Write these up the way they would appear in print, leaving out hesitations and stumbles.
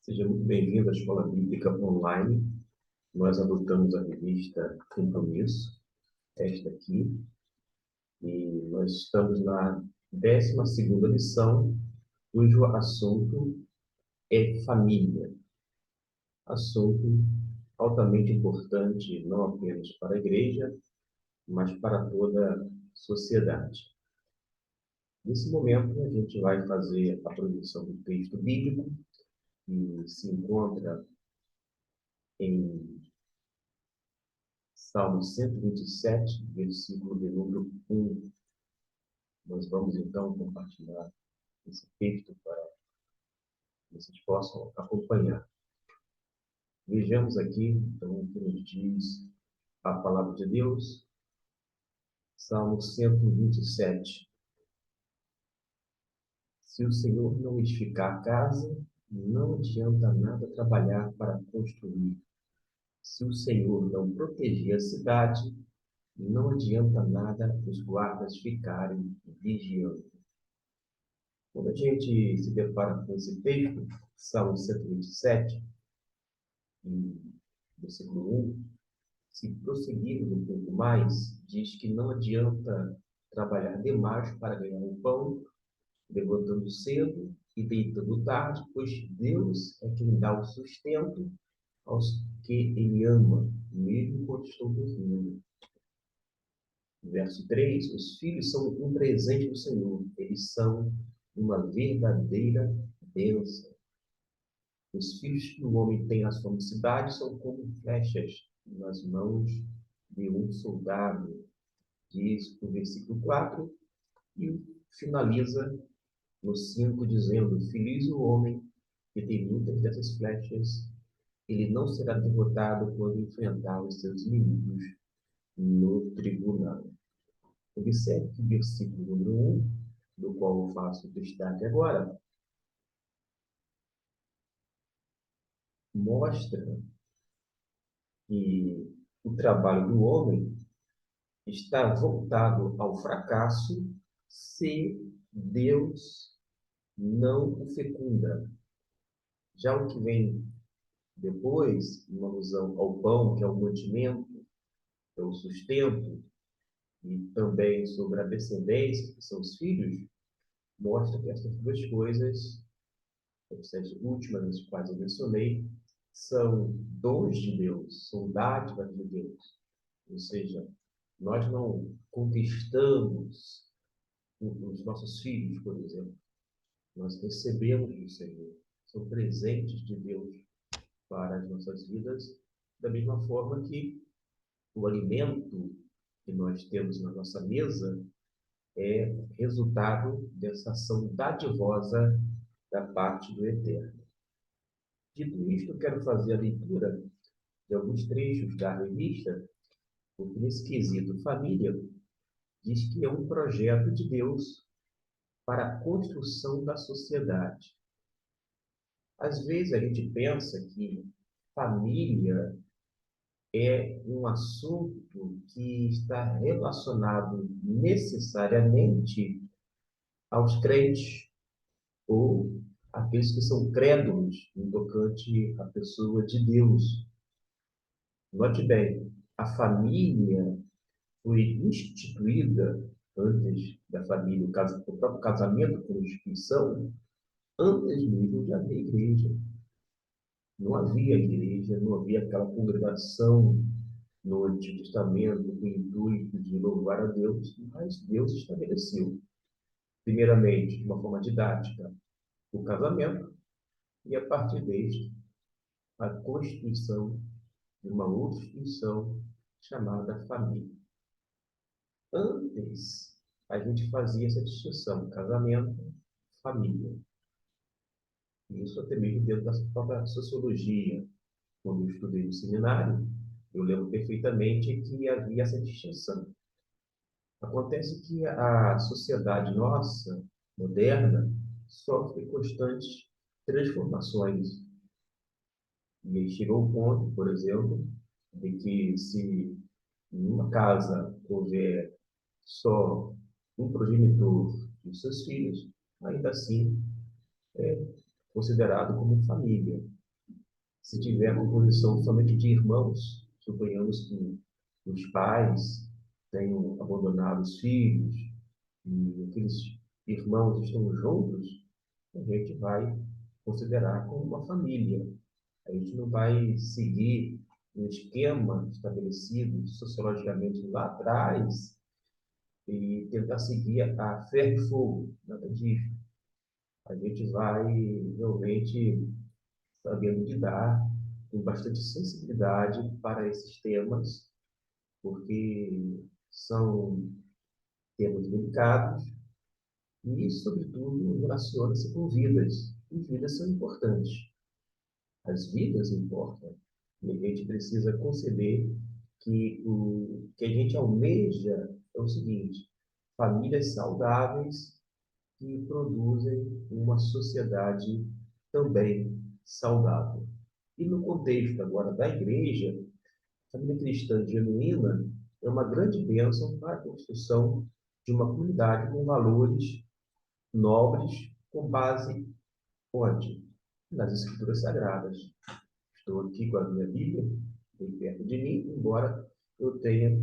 Seja muito bem-vindo à Escola Bíblica Online. Nós adotamos a revista Compromisso, esta aqui, e nós estamos na 12ª lição, cujo assunto é família. Assunto altamente importante, não apenas para a igreja, mas para toda a sociedade. Nesse momento, a gente vai fazer a produção do texto bíblico, que se encontra em Salmo 127, versículo de número 1. Nós vamos, então, compartilhar esse texto para que vocês possam acompanhar. Vejamos aqui, então, o que nos diz a palavra de Deus. Salmo 127. Se o Senhor não edificar a casa, não adianta nada trabalhar para construir. Se o Senhor não proteger a cidade, não adianta nada os guardas ficarem vigiando. Quando a gente se depara com esse texto, Salmo 127, versículo 1, se prosseguirmos um pouco mais, diz que não adianta trabalhar demais para ganhar o pão, levantando cedo e deitando tarde, pois Deus é quem dá o sustento aos que Ele ama, mesmo quando estão dormindo. Verso 3, os filhos são um presente do Senhor, eles são uma verdadeira bênção. Os filhos que o homem tem na sua mocidade são como flechas nas mãos de um soldado, diz o versículo 4, e finaliza no 5, dizendo: Feliz o homem que tem muitas dessas flechas, ele não será derrotado quando enfrentar os seus inimigos no tribunal. Observe que o versículo número 1, do qual eu faço destaque agora, mostra que o trabalho do homem está voltado ao fracasso se Deus não o fecunda. Já o que vem depois, uma alusão ao pão, que é o mantimento, que é o sustento, e também sobre a descendência, que são os filhos, mostra que essas duas coisas, essas últimas das quais eu mencionei, são dons de Deus, são dádivas de Deus. Ou seja, nós não conquistamos os nossos filhos, por exemplo. Nós recebemos do Senhor. São presentes de Deus para as nossas vidas, da mesma forma que o alimento que nós temos na nossa mesa é resultado dessa ação dadivosa da parte do Eterno. Dito isto, eu quero fazer a leitura de alguns trechos da revista, porque nesse quesito família diz que é um projeto de Deus para a construção da sociedade. Às vezes a gente pensa que família é um assunto que está relacionado necessariamente aos crentes ou àqueles que são crédulos no tocante à pessoa de Deus. Note bem, a família foi instituída antes da família, o próprio casamento como instituição, antes mesmo de haver igreja. Não havia igreja, não havia aquela congregação no Antigo Testamento com o intuito de louvar a Deus, mas Deus estabeleceu, primeiramente, de uma forma didática, o casamento e, a partir deste, a constituição de uma outra instituição chamada família. Antes, a gente fazia essa distinção, casamento, família. Isso até mesmo dentro da própria sociologia. Quando eu estudei no seminário, eu lembro perfeitamente que havia essa distinção. Acontece que a sociedade nossa, moderna, sofre constantes transformações. E aí chegou o ponto, por exemplo, de que se em uma casa houver só um progenitor e seus filhos, ainda assim considerado como família. Se tiver composição somente de irmãos, suponhamos que os pais tenham abandonado os filhos e aqueles irmãos estão juntos, a gente vai considerar como uma família. A gente não vai seguir um esquema estabelecido sociologicamente lá atrás e tentar seguir a ferro e fogo, nada disso. A gente vai realmente sabendo lidar com bastante sensibilidade para esses temas, porque são temas delicados e, sobretudo, relaciona-se com vidas. E vidas são importantes. As vidas importam. E a gente precisa conceber que o que a gente almeja é o seguinte: famílias saudáveis que produzem uma sociedade também saudável. E no contexto agora da igreja, a família cristã genuína é uma grande bênção para a construção de uma comunidade com valores nobres, com base onde? Nas Escrituras Sagradas. Estou aqui com a minha Bíblia, bem perto de mim, embora eu tenha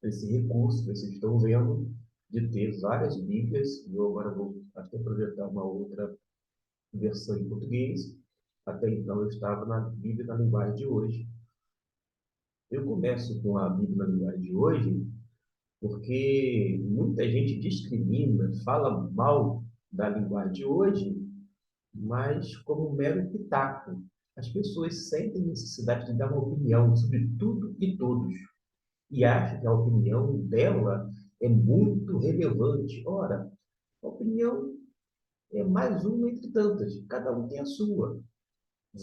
esse recurso que vocês estão vendo, de ter várias Bíblias, e eu agora vou até projetar uma outra versão em português. Até então eu estava na Bíblia na linguagem de hoje. Eu começo com a Bíblia na linguagem de hoje porque muita gente discrimina, fala mal da linguagem de hoje, mas como um mero pitaco. As pessoas sentem necessidade de dar uma opinião sobre tudo e todos e acham que a opinião dela é muito relevante. Ora, a opinião é mais uma entre tantas, cada um tem a sua.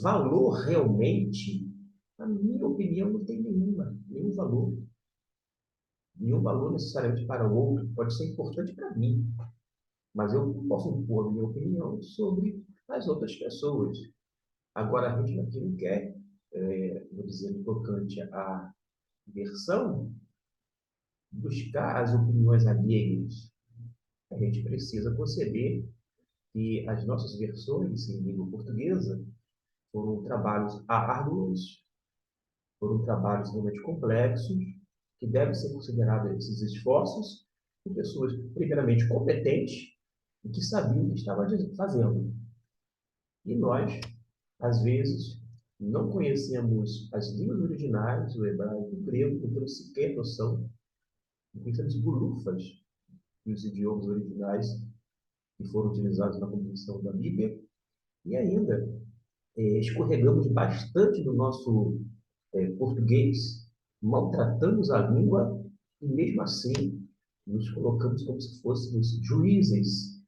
Valor realmente, a minha opinião não tem nenhum valor. Nenhum valor necessariamente para o outro, pode ser importante para mim, mas eu não posso impor a minha opinião sobre as outras pessoas. Agora, a gente aqui não quer, vou dizer, no tocante à versão, buscar as opiniões alheias. A gente precisa conceber que as nossas versões em língua portuguesa foram trabalhos árduos, foram trabalhos realmente complexos, que devem ser considerados esses esforços de pessoas, primeiramente, competentes e que sabiam o que estavam fazendo. E nós, às vezes, não conhecemos as línguas originais, o hebraico, o grego, não temos sequer noção, não conhecemos bulufas dos idiomas originais que foram utilizados na composição da Bíblia, e ainda escorregamos bastante do nosso português, maltratamos a língua e, mesmo assim, nos colocamos como se fôssemos juízes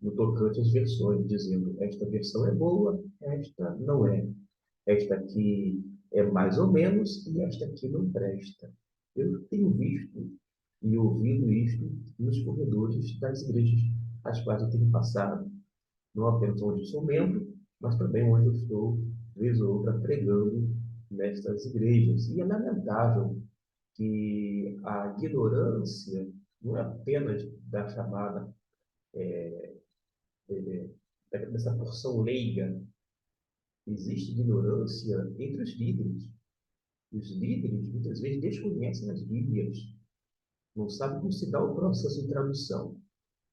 no tocante às versões, dizendo esta versão é boa, esta não é. Esta aqui é mais ou menos e esta aqui não presta. Eu tenho visto e ouvido isto nos corredores das igrejas às quais eu tenho passado, não apenas onde eu sou membro, mas também onde eu estou, vez ou outra, pregando nestas igrejas. E é lamentável que a ignorância não é apenas da chamada, é, dessa porção leiga, existe ignorância entre os líderes. Os líderes, muitas vezes, desconhecem as Bíblias, não sabem como se dá o processo de tradução.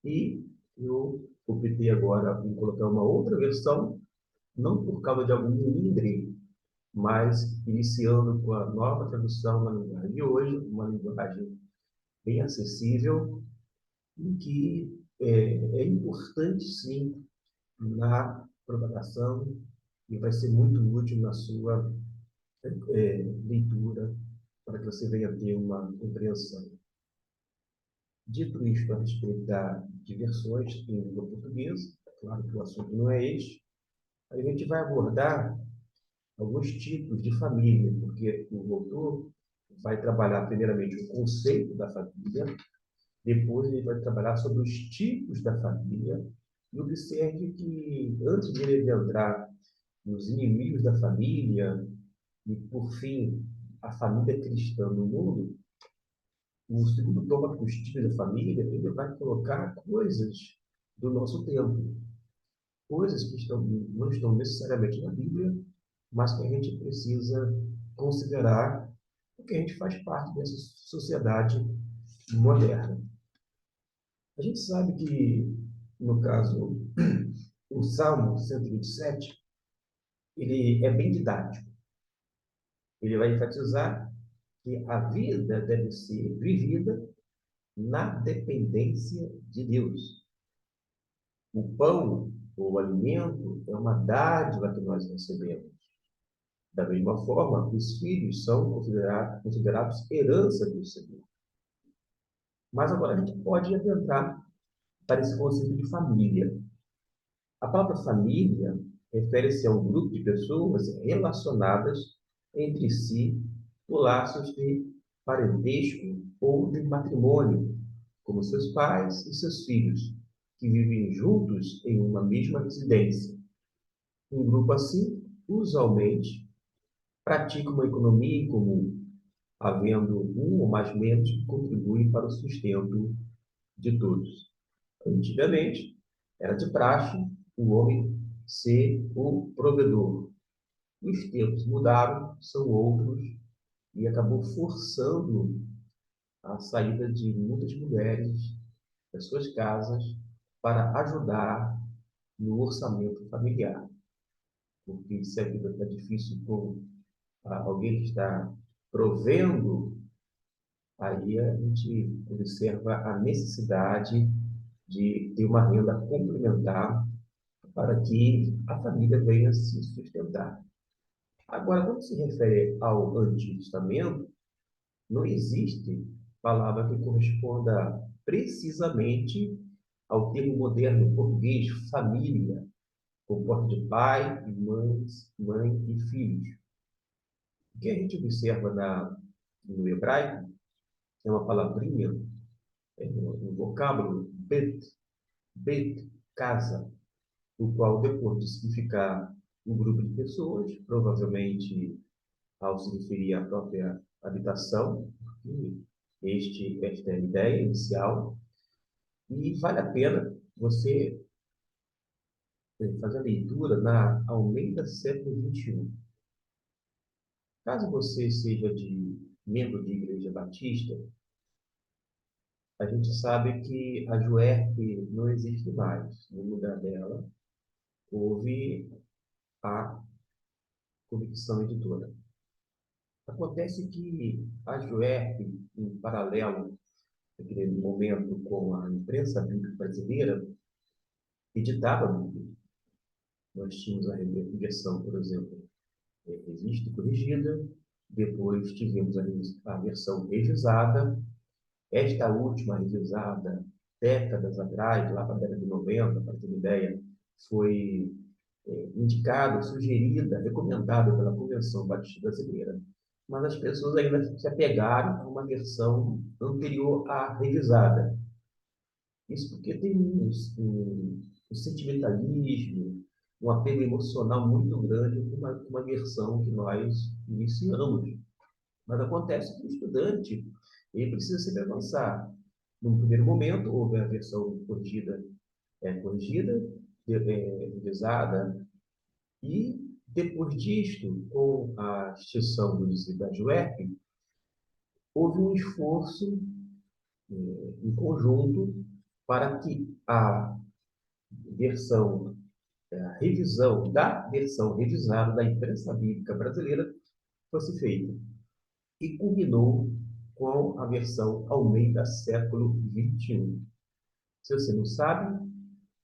E eu optei agora em colocar uma outra versão, não por causa de algum milindre, mas iniciando com a nova tradução na linguagem de hoje, uma linguagem bem acessível, e que é importante, sim, na propagação e vai ser muito útil na sua leitura para que você venha ter uma compreensão. Dito isto a respeito das diversões em língua portuguesa, é claro que o assunto não é este, a gente vai abordar alguns tipos de família, porque o autor vai trabalhar primeiramente o conceito da família, depois ele vai trabalhar sobre os tipos da família, e observe que antes de ele entrar nos inimigos da família e, por fim, a família cristã no mundo, o segundo tópico, os tipos da família, ele vai colocar coisas do nosso tempo. coisas que não estão necessariamente na Bíblia, mas que a gente precisa considerar, porque a gente faz parte dessa sociedade moderna. A gente sabe que, no caso, o Salmo 127, ele é bem didático. Ele vai enfatizar que a vida deve ser vivida na dependência de Deus. O pão, ou o alimento, é uma dádiva que nós recebemos. Da mesma forma, os filhos são considerados herança do Senhor. Mas agora a gente pode adentrar para esse conceito de família. A palavra família refere-se a um grupo de pessoas relacionadas entre si por laços de parentesco ou de matrimônio, como seus pais e seus filhos, que vivem juntos em uma mesma residência. Um grupo assim, usualmente, pratica uma economia em comum, havendo um ou mais membros que contribuem para o sustento de todos. Antigamente, era de praxe o homem ser o provedor. Os tempos mudaram, são outros, e acabou forçando a saída de muitas mulheres das suas casas para ajudar no orçamento familiar. Porque se a vida está difícil com alguém que está provendo, aí a gente observa a necessidade de ter uma renda complementar para que a família venha se sustentar. Agora, quando se refere ao Antigo Testamento, não existe palavra que corresponda precisamente ao termo moderno português família, composto de pai e mãe e filhos. O que a gente observa no hebraico é uma palavrinha, no vocábulo bet, casa, o qual, depois de significar um grupo de pessoas, provavelmente ao se referir à própria habitação, esta é a ideia inicial, e vale a pena você fazer a leitura na Almeida século XXI. Caso você seja membro de igreja batista, a gente sabe que a JUERP não existe mais. No lugar dela, houve a Convicção Editora. Acontece que a JUERP, em paralelo, naquele momento, com a imprensa bíblica brasileira, editava a Bíblia. Nós tínhamos a versão, por exemplo, revista e corrigida, depois tivemos a versão revisada. Esta última revisada, décadas atrás, lá para a década de 90, para ter uma ideia, foi indicada, sugerida, recomendada pela Convenção Batista Brasileira. Mas as pessoas ainda se apegaram a uma versão anterior à revisada. Isso porque tem um sentimentalismo, um apego emocional muito grande com uma versão que nós iniciamos. Mas acontece que o estudante ele precisa sempre avançar. Num primeiro momento, houve a versão corrigida, revisada, e depois disto, com a extinção da JUERP, houve um esforço em conjunto para que versão, a revisão da versão revisada da imprensa bíblica brasileira fosse feita. E culminou com a versão Almeida século XXI. Se você não sabe,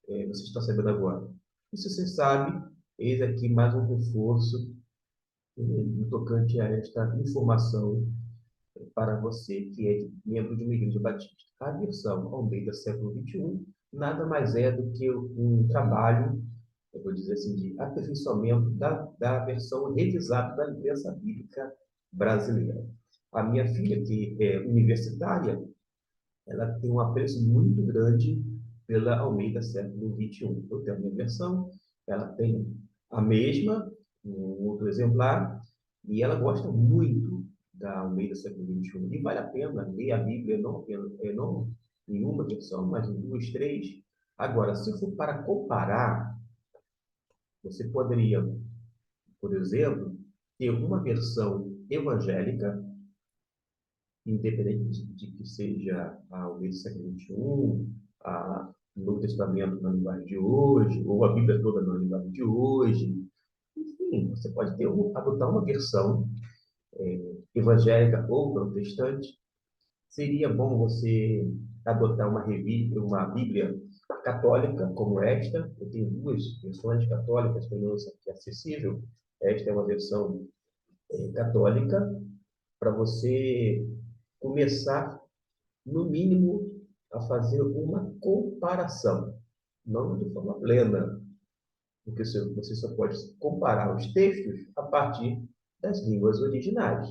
você está sabendo agora. E se você sabe, eis aqui mais um reforço no tocante a esta informação para você que é membro de uma igreja batista. A versão Almeida século XXI nada mais é do que um trabalho, eu vou dizer assim, de aperfeiçoamento da versão revisada da imprensa bíblica brasileira. A minha filha, que é universitária, ela tem um apreço muito grande pela Almeida século XXI. Eu tenho a minha versão, ela tem a mesma, um outro exemplar, e ela gosta muito da Almeida século XXI. E vale a pena ler a Bíblia, não em uma versão, mas em duas, três. Agora, se for para comparar, Você poderia, por exemplo, ter uma versão evangélica, independente de que seja a Almeida do século XXI, a Novo Testamento na linguagem de hoje, ou a Bíblia toda na linguagem de hoje. Enfim, você pode ter adotar uma versão evangélica ou protestante. Seria bom você adotar uma Bíblia católica como esta. Eu tenho duas versões católicas, pelo menos aqui acessível. Esta é uma versão católica para você começar, no mínimo, a fazer uma comparação, não de forma plena, porque você só pode comparar os textos a partir das línguas originais.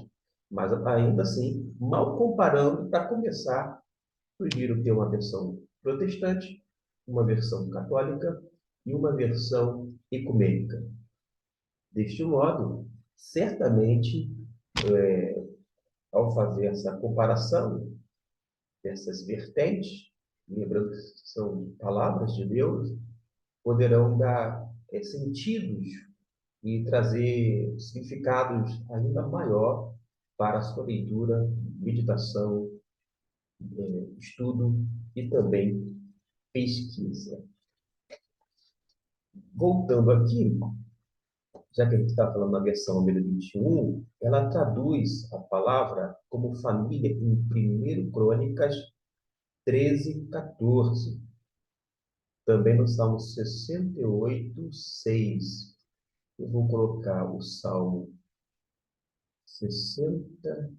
Mas ainda assim, mal comparando, para começar, sugiro ter uma versão protestante, uma versão católica e uma versão ecumênica. Deste modo, certamente, ao fazer essa comparação dessas vertentes, lembrando que são palavras de Deus, poderão dar sentidos e trazer significados ainda maior para a sua leitura, meditação, estudo e também pesquisa. Voltando aqui, já que a gente está falando na versão número 21, ela traduz a palavra como família em 1 Crônicas 13, 14. Também no Salmo 68, 6. Eu vou colocar o Salmo 60,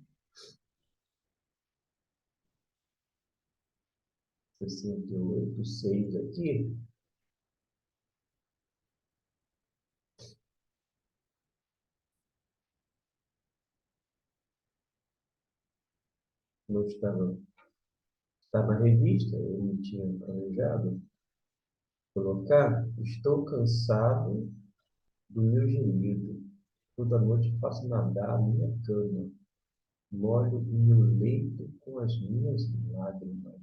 68, 6 aqui. Não está na revista, eu não tinha planejado colocar. Estou cansado do meu gemido. Toda noite faço nadar a minha cama. Molho o meu leito com as minhas lágrimas.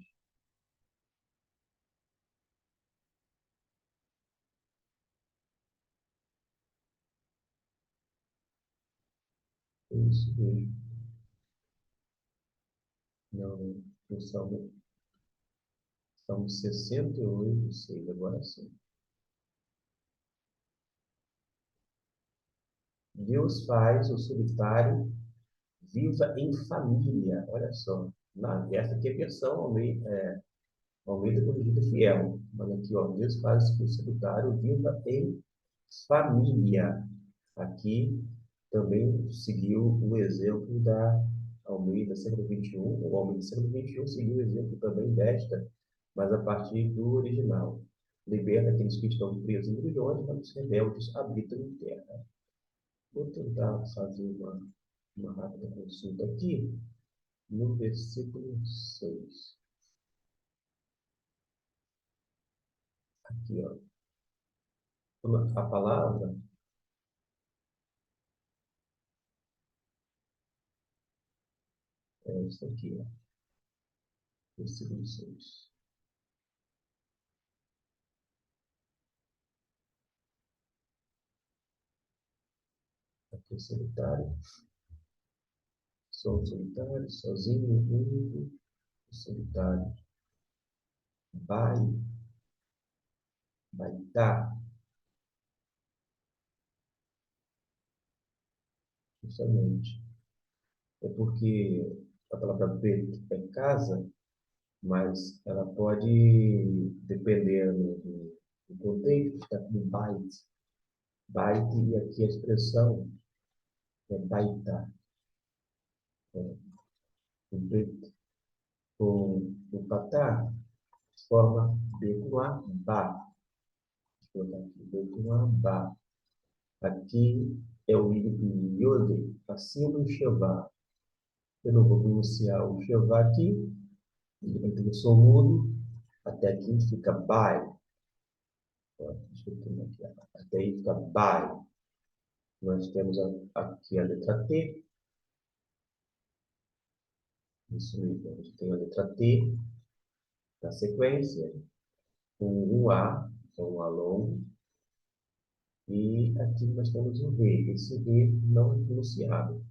É isso mesmo. Não, o Salmo 68, 6, agora sim. Deus faz o solitário viva em família. Olha só. Essa aqui é a versão Almeida Corrigida Fiel. Olha aqui, ó. Deus faz o solitário viva em família. Aqui também seguiu o exemplo da Almeida século XXI. O Almeida século XXI seguiu o exemplo também desta, mas a partir do original. Liberta aqueles que estão presos em grilhões, mas os rebeldes habitam em terra. Vou tentar fazer uma rápida consulta aqui no versículo 6. Aqui, ó. A palavra é isso aqui, ó. Versículo 6. Aqui é solitário. Sou solitário, sozinho, único, solitário. Vai, vai dar, justamente. É porque a palavra bet é casa, mas ela pode, dependendo do contexto, estar como bait. Bait, e aqui a expressão é baita. O bet com o patá forma B com A, ba. Vou colocar aqui, B com A, ba. Aqui é o iode, acima do Shevá. Eu não vou pronunciar o Shevá aqui, ele vai ter o som mudo, até aqui fica bai. Deixa eu ter aqui, até aí fica bai. Nós temos aqui a letra T, isso mesmo, a gente tem a letra T na sequência, com um A, então um A longo, E aqui nós temos um rei, esse rei não influenciado.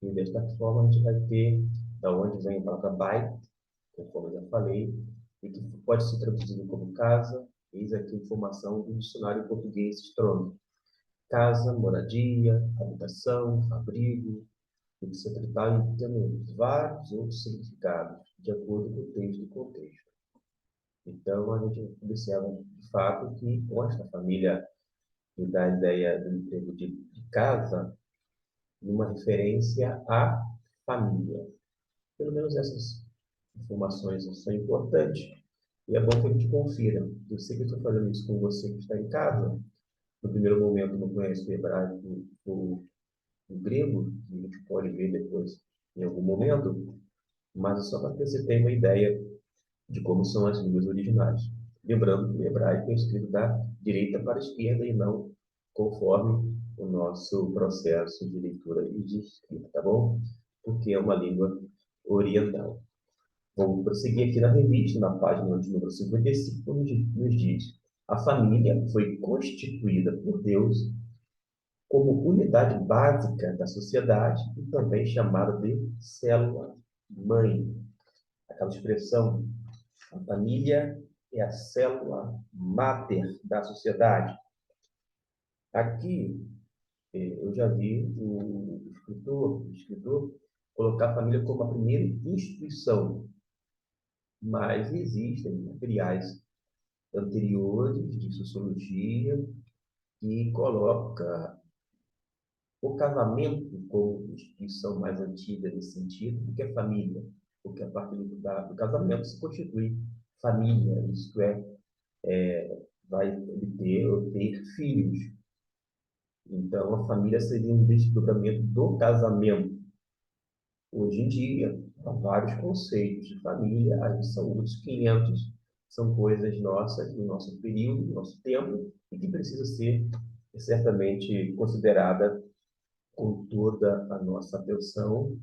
E desta forma a gente vai ter da onde vem a palavra bai, conforme eu já falei, e que pode ser traduzido como casa. Eis aqui a informação do dicionário português Strong. Casa, moradia, habitação, abrigo, etc. E tal, e temos vários outros significados, de acordo com o texto e contexto. Então, a gente observa, de fato, que com esta família que dá a ideia do emprego de casa, uma referência à família. Pelo menos essas informações são importantes e é bom que a gente confira. Eu sei que eu estou fazendo isso com você que está em casa. No primeiro momento, não conhece o hebraico, o grego, que a gente pode ver depois em algum momento, mas é só para que você tenha uma ideia de como são as línguas originais. Lembrando que o hebraico é escrito da direita para a esquerda e não conforme o nosso processo de leitura e de escrita, tá bom? Porque é uma língua oriental. Vamos prosseguir aqui na revista, na página de número 55, nos diz: a família foi constituída por Deus como unidade básica da sociedade e também chamada de célula-mãe. Aquela expressão, a família é a célula máter da sociedade. Aqui, eu já vi o escritor colocar a família como a primeira instituição, mas existem materiais anteriores de sociologia que coloca o casamento como instituição mais antiga nesse sentido do que a família, porque a partir do casamento se constitui família, isto vai ter ou ter filhos. Então, a família seria um desdobramento do casamento. Hoje em dia, há vários conceitos de família, aí são outros 500, são coisas nossas, do nosso período, do nosso tempo, e que precisa ser certamente considerada com toda a nossa atenção,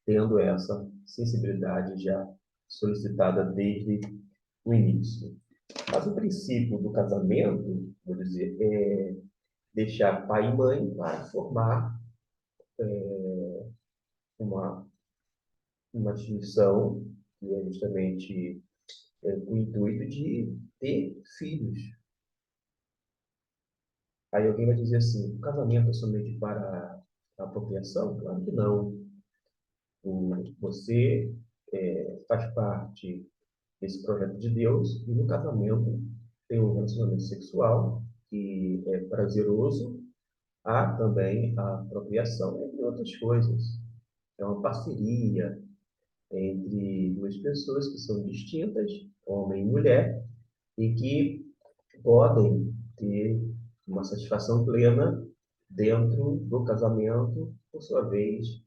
tendo essa sensibilidade já solicitada desde o início. Mas o princípio do casamento, vou dizer, é deixar pai e mãe para formar uma, uma instituição que é justamente com o intuito de ter filhos. Aí alguém vai dizer assim, o casamento é somente para a apropriação? Claro que não. Você faz parte desse projeto de Deus e no casamento tem um relacionamento sexual que é prazeroso, há também a apropriação, entre outras coisas. É uma parceria entre duas pessoas que são distintas, homem e mulher, e que podem ter uma satisfação plena dentro do casamento, por sua vez,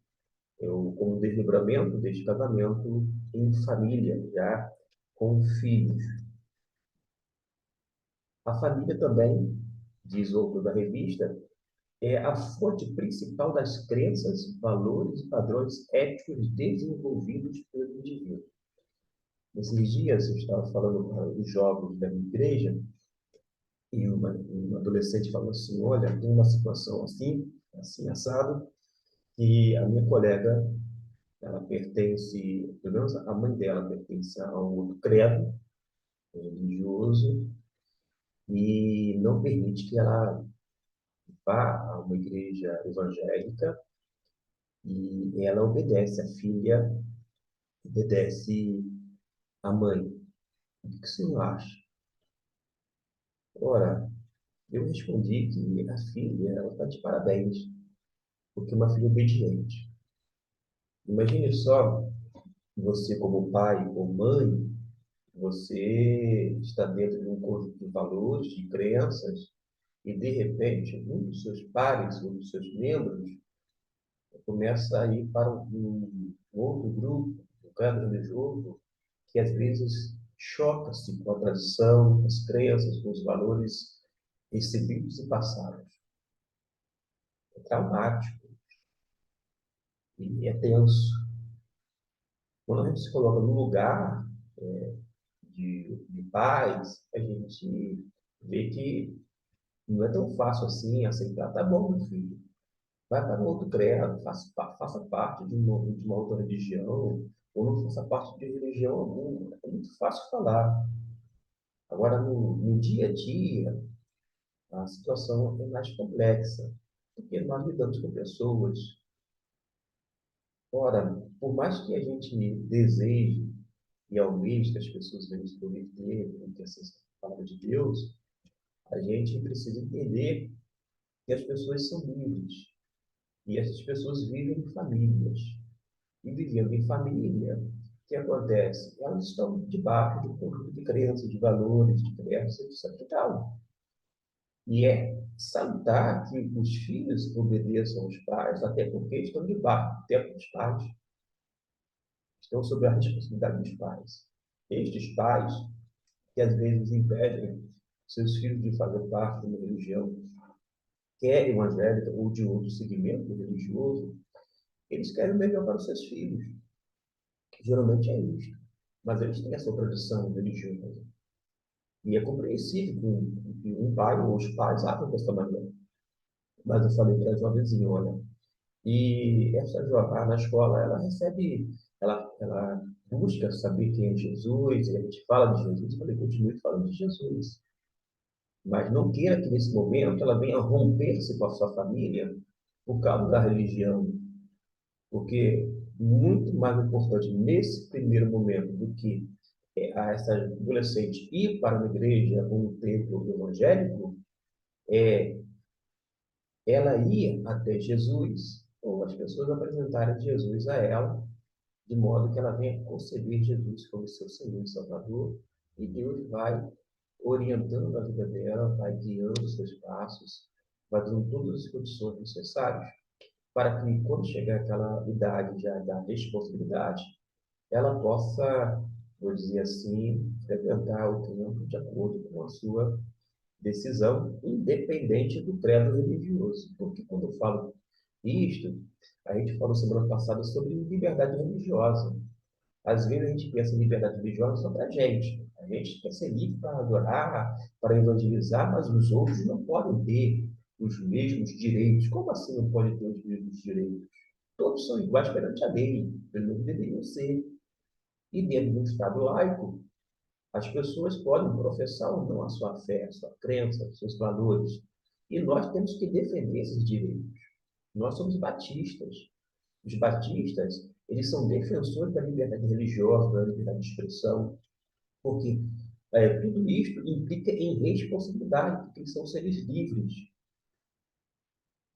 como desdobramento deste casamento em família, já com filhos. A família também, diz o autor da revista, é a fonte principal das crenças, valores e padrões éticos desenvolvidos pelo indivíduo. Nesses dias, eu estava falando para os jovens da minha igreja e uma adolescente falou assim, olha, tem uma situação assim, assim, assado, que a minha colega, ela pertence, pelo menos a mãe dela pertence a um outro credo religioso e não permite que ela vá a uma igreja evangélica e ela obedece, a filha obedece à mãe. O que você não acha? Ora, eu respondi que a filha, ela está de parabéns, porque é uma filha obediente. Imagine só, você como pai ou mãe, você está dentro de um conjunto de valores, de crenças, e de repente um dos seus pares, um dos seus membros, começa a ir para um outro grupo, um credo religioso, que às vezes choca-se com a tradição, com as crenças, com os valores recebidos e passados. É traumático e é tenso. Quando a gente se coloca no lugar de paz, a gente vê que Não é tão fácil assim aceitar. Tá bom, meu filho. Vai para um outro credo, faça parte de uma outra religião, ou não faça parte de religião alguma. É muito fácil falar. Agora, no dia a dia, a situação é mais complexa, porque nós lidamos com pessoas. Ora, por mais que a gente deseje e almeje que as pessoas venham se converter, que essa palavra de Deus, a gente precisa entender que as pessoas são livres. E essas pessoas vivem em famílias. E vivendo em família, o que acontece? Elas estão debaixo de um conjunto de crenças, de valores, de crenças, etc. E tal. E é salutar que os filhos obedeçam aos pais, até porque estão debaixo do tempo dos pais, estão sob a responsabilidade dos pais. Estes pais, que às vezes impedem seus filhos de fazer parte de uma religião, quer evangélica ou de outro segmento religioso, eles querem o melhor para os seus filhos. Geralmente é isso. Mas eles têm a sua tradição religiosa. E é compreensível que um pai ou os pais agem dessa maneira. Mas eu falei para a jovenzinha, olha, e essa jovem na escola, ela recebe, ela busca saber quem é Jesus, e a gente fala de Jesus, eu falei, continue falando de Jesus. Mas não queira que nesse momento ela venha romper-se com a sua família por causa da religião, porque muito mais importante nesse primeiro momento do que a essa adolescente ir para uma igreja ou um templo evangélico é ela ir até Jesus ou as pessoas apresentarem Jesus a ela, de modo que ela venha conceber Jesus como seu Senhor e Salvador, e Deus vai orientando a vida dela, vai guiando os seus passos, vai dando todas as condições necessárias para que, quando chegar aquela idade já da responsabilidade, ela possa, vou dizer assim, frequentar o templo de acordo com a sua decisão, independente do credo religioso. Porque quando eu falo isto, a gente falou semana passada sobre liberdade religiosa. Às vezes a gente pensa em liberdade religiosa só para a gente. A gente quer ser livre para adorar, para evangelizar, mas os outros não podem ter os mesmos direitos. Como assim não pode ter os mesmos direitos? Todos são iguais perante a lei, pelo menos deveriam ser. E dentro de um Estado laico, as pessoas podem professar ou não a sua fé, a sua crença, os seus valores. E nós temos que defender esses direitos. Nós somos batistas. Os batistas, eles são defensores da liberdade religiosa, da liberdade de expressão, porque tudo isto implica em responsabilidade, porque eles são seres livres.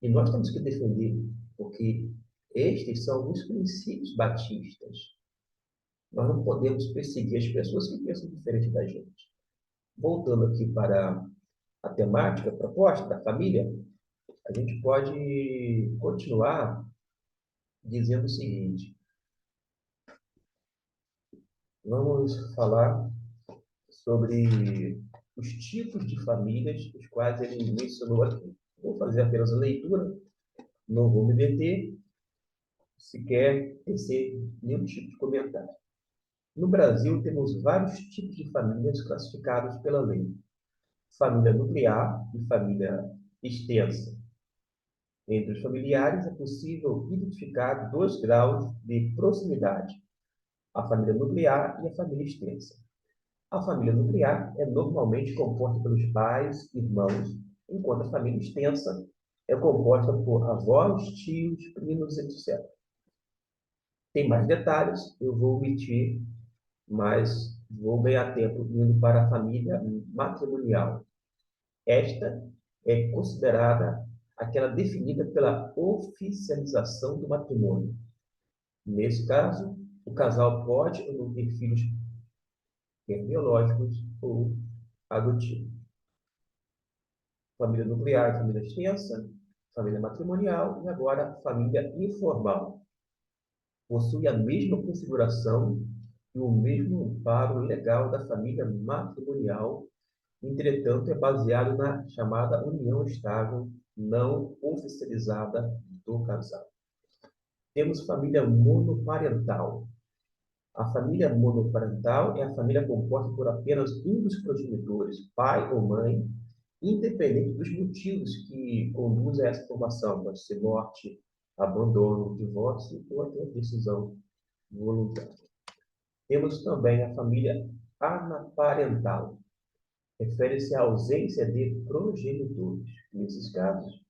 E nós temos que defender, porque estes são os princípios batistas. Nós não podemos perseguir as pessoas que pensam diferente da gente. Voltando aqui para a temática proposta da família, a gente pode continuar dizendo o seguinte: vamos falar sobre os tipos de famílias os quais ele mencionou aqui. Vou fazer apenas a leitura, não vou me meter, sequer tecer nenhum tipo de comentário. No Brasil, temos vários tipos de famílias classificados pela lei: família nuclear e família extensa. Entre os familiares, é possível identificar dois graus de proximidade: a família nuclear e a família extensa. A família nuclear é normalmente composta pelos pais, irmãos, enquanto a família extensa é composta por avós, tios, primos, etc. Tem mais detalhes, eu vou omitir, mas vou ganhar tempo indo para a família matrimonial. Esta é considerada aquela definida pela oficialização do matrimônio. Nesse caso, o casal pode ou não ter filhos, quer biológicos ou adotivos. Família nuclear, família extensa, família matrimonial e agora família informal. Possui a mesma configuração e o mesmo amparo legal da família matrimonial, entretanto é baseado na chamada união estável não oficializada do casal. Temos família monoparental. A família monoparental é a família composta por apenas um dos progenitores, pai ou mãe, independente dos motivos que conduzem a essa formação, pode ser morte, abandono, divórcio ou até decisão voluntária. Temos também a família anaparental. Refere-se à ausência de progenitores. Nesses casos,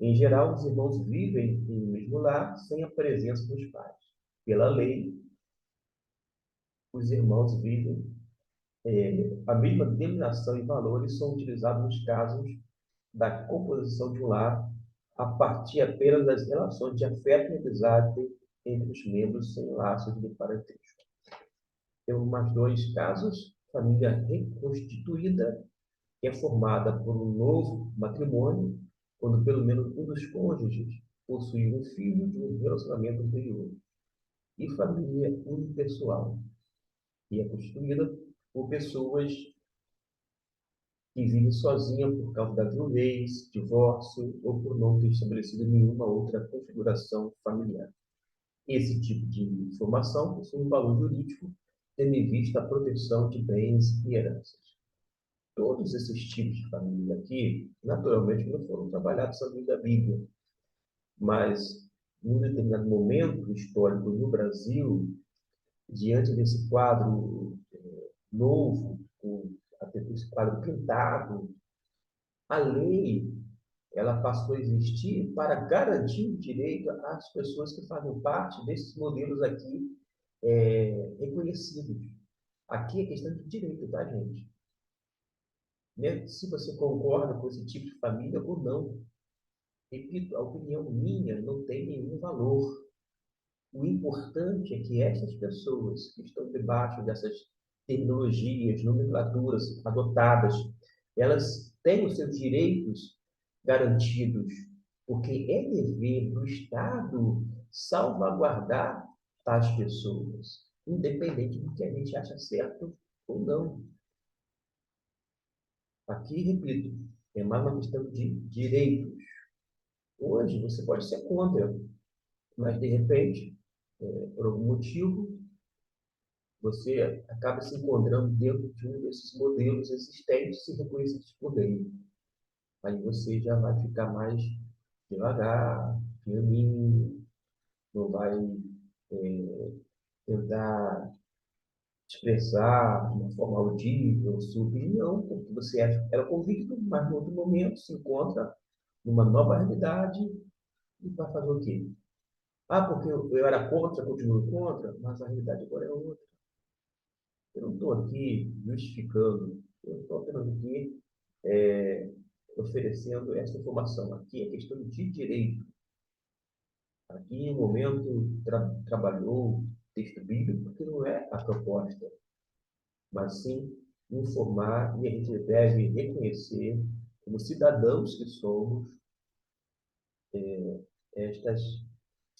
em geral, os irmãos vivem em um mesmo lar sem a presença dos pais. Pela lei, os irmãos vivem, a mesma denominação e valores são utilizados nos casos da composição de um lar a partir apenas das relações de afeto e amizade entre os membros sem laços de parentesco. Temos mais dois casos: família reconstituída, que é formada por um novo matrimônio, quando pelo menos um dos cônjuges possui um filho de um relacionamento anterior. E família unipessoal, que é constituída por pessoas que vivem sozinhas por causa da viuvez, divórcio ou por não ter estabelecido nenhuma outra configuração familiar. Esse tipo de formação possui um valor jurídico, tendo em vista a proteção de bens e heranças. Todos esses tipos de família aqui, naturalmente, não foram trabalhados à luz da Bíblia, mas, em um determinado momento histórico no Brasil, diante desse quadro novo, até esse quadro pintado, a lei ela passou a existir para garantir o direito às pessoas que fazem parte desses modelos aqui reconhecidos. Aqui é questão de direito, tá, gente? Né? Se você concorda com esse tipo de família ou não. Repito, a opinião minha não tem nenhum valor. O importante é que essas pessoas que estão debaixo dessas tecnologias, nomenclaturas adotadas, elas têm os seus direitos garantidos, porque é dever do Estado salvaguardar tais pessoas, independente do que a gente acha certo ou não. Aqui, repito, é mais uma questão de direitos. Hoje, você pode ser contra, mas, de repente, por algum motivo, você acaba se encontrando dentro de um desses modelos existentes e reconhecidos por lei. Aí você já vai ficar mais devagar, pianinho, não vai tentar expressar de uma forma audível sua opinião, porque você era convicto, mas em outro momento se encontra numa nova realidade e vai fazer o quê? Ah, porque eu era contra, continuo contra, mas a realidade agora é outra. Eu não estou aqui justificando, eu estou apenas aqui é, oferecendo essa informação. Aqui é questão de direito. Aqui, em um momento, trabalhou texto bíblico, porque não é a proposta, mas sim informar, e a gente deve reconhecer, como cidadãos que somos, estas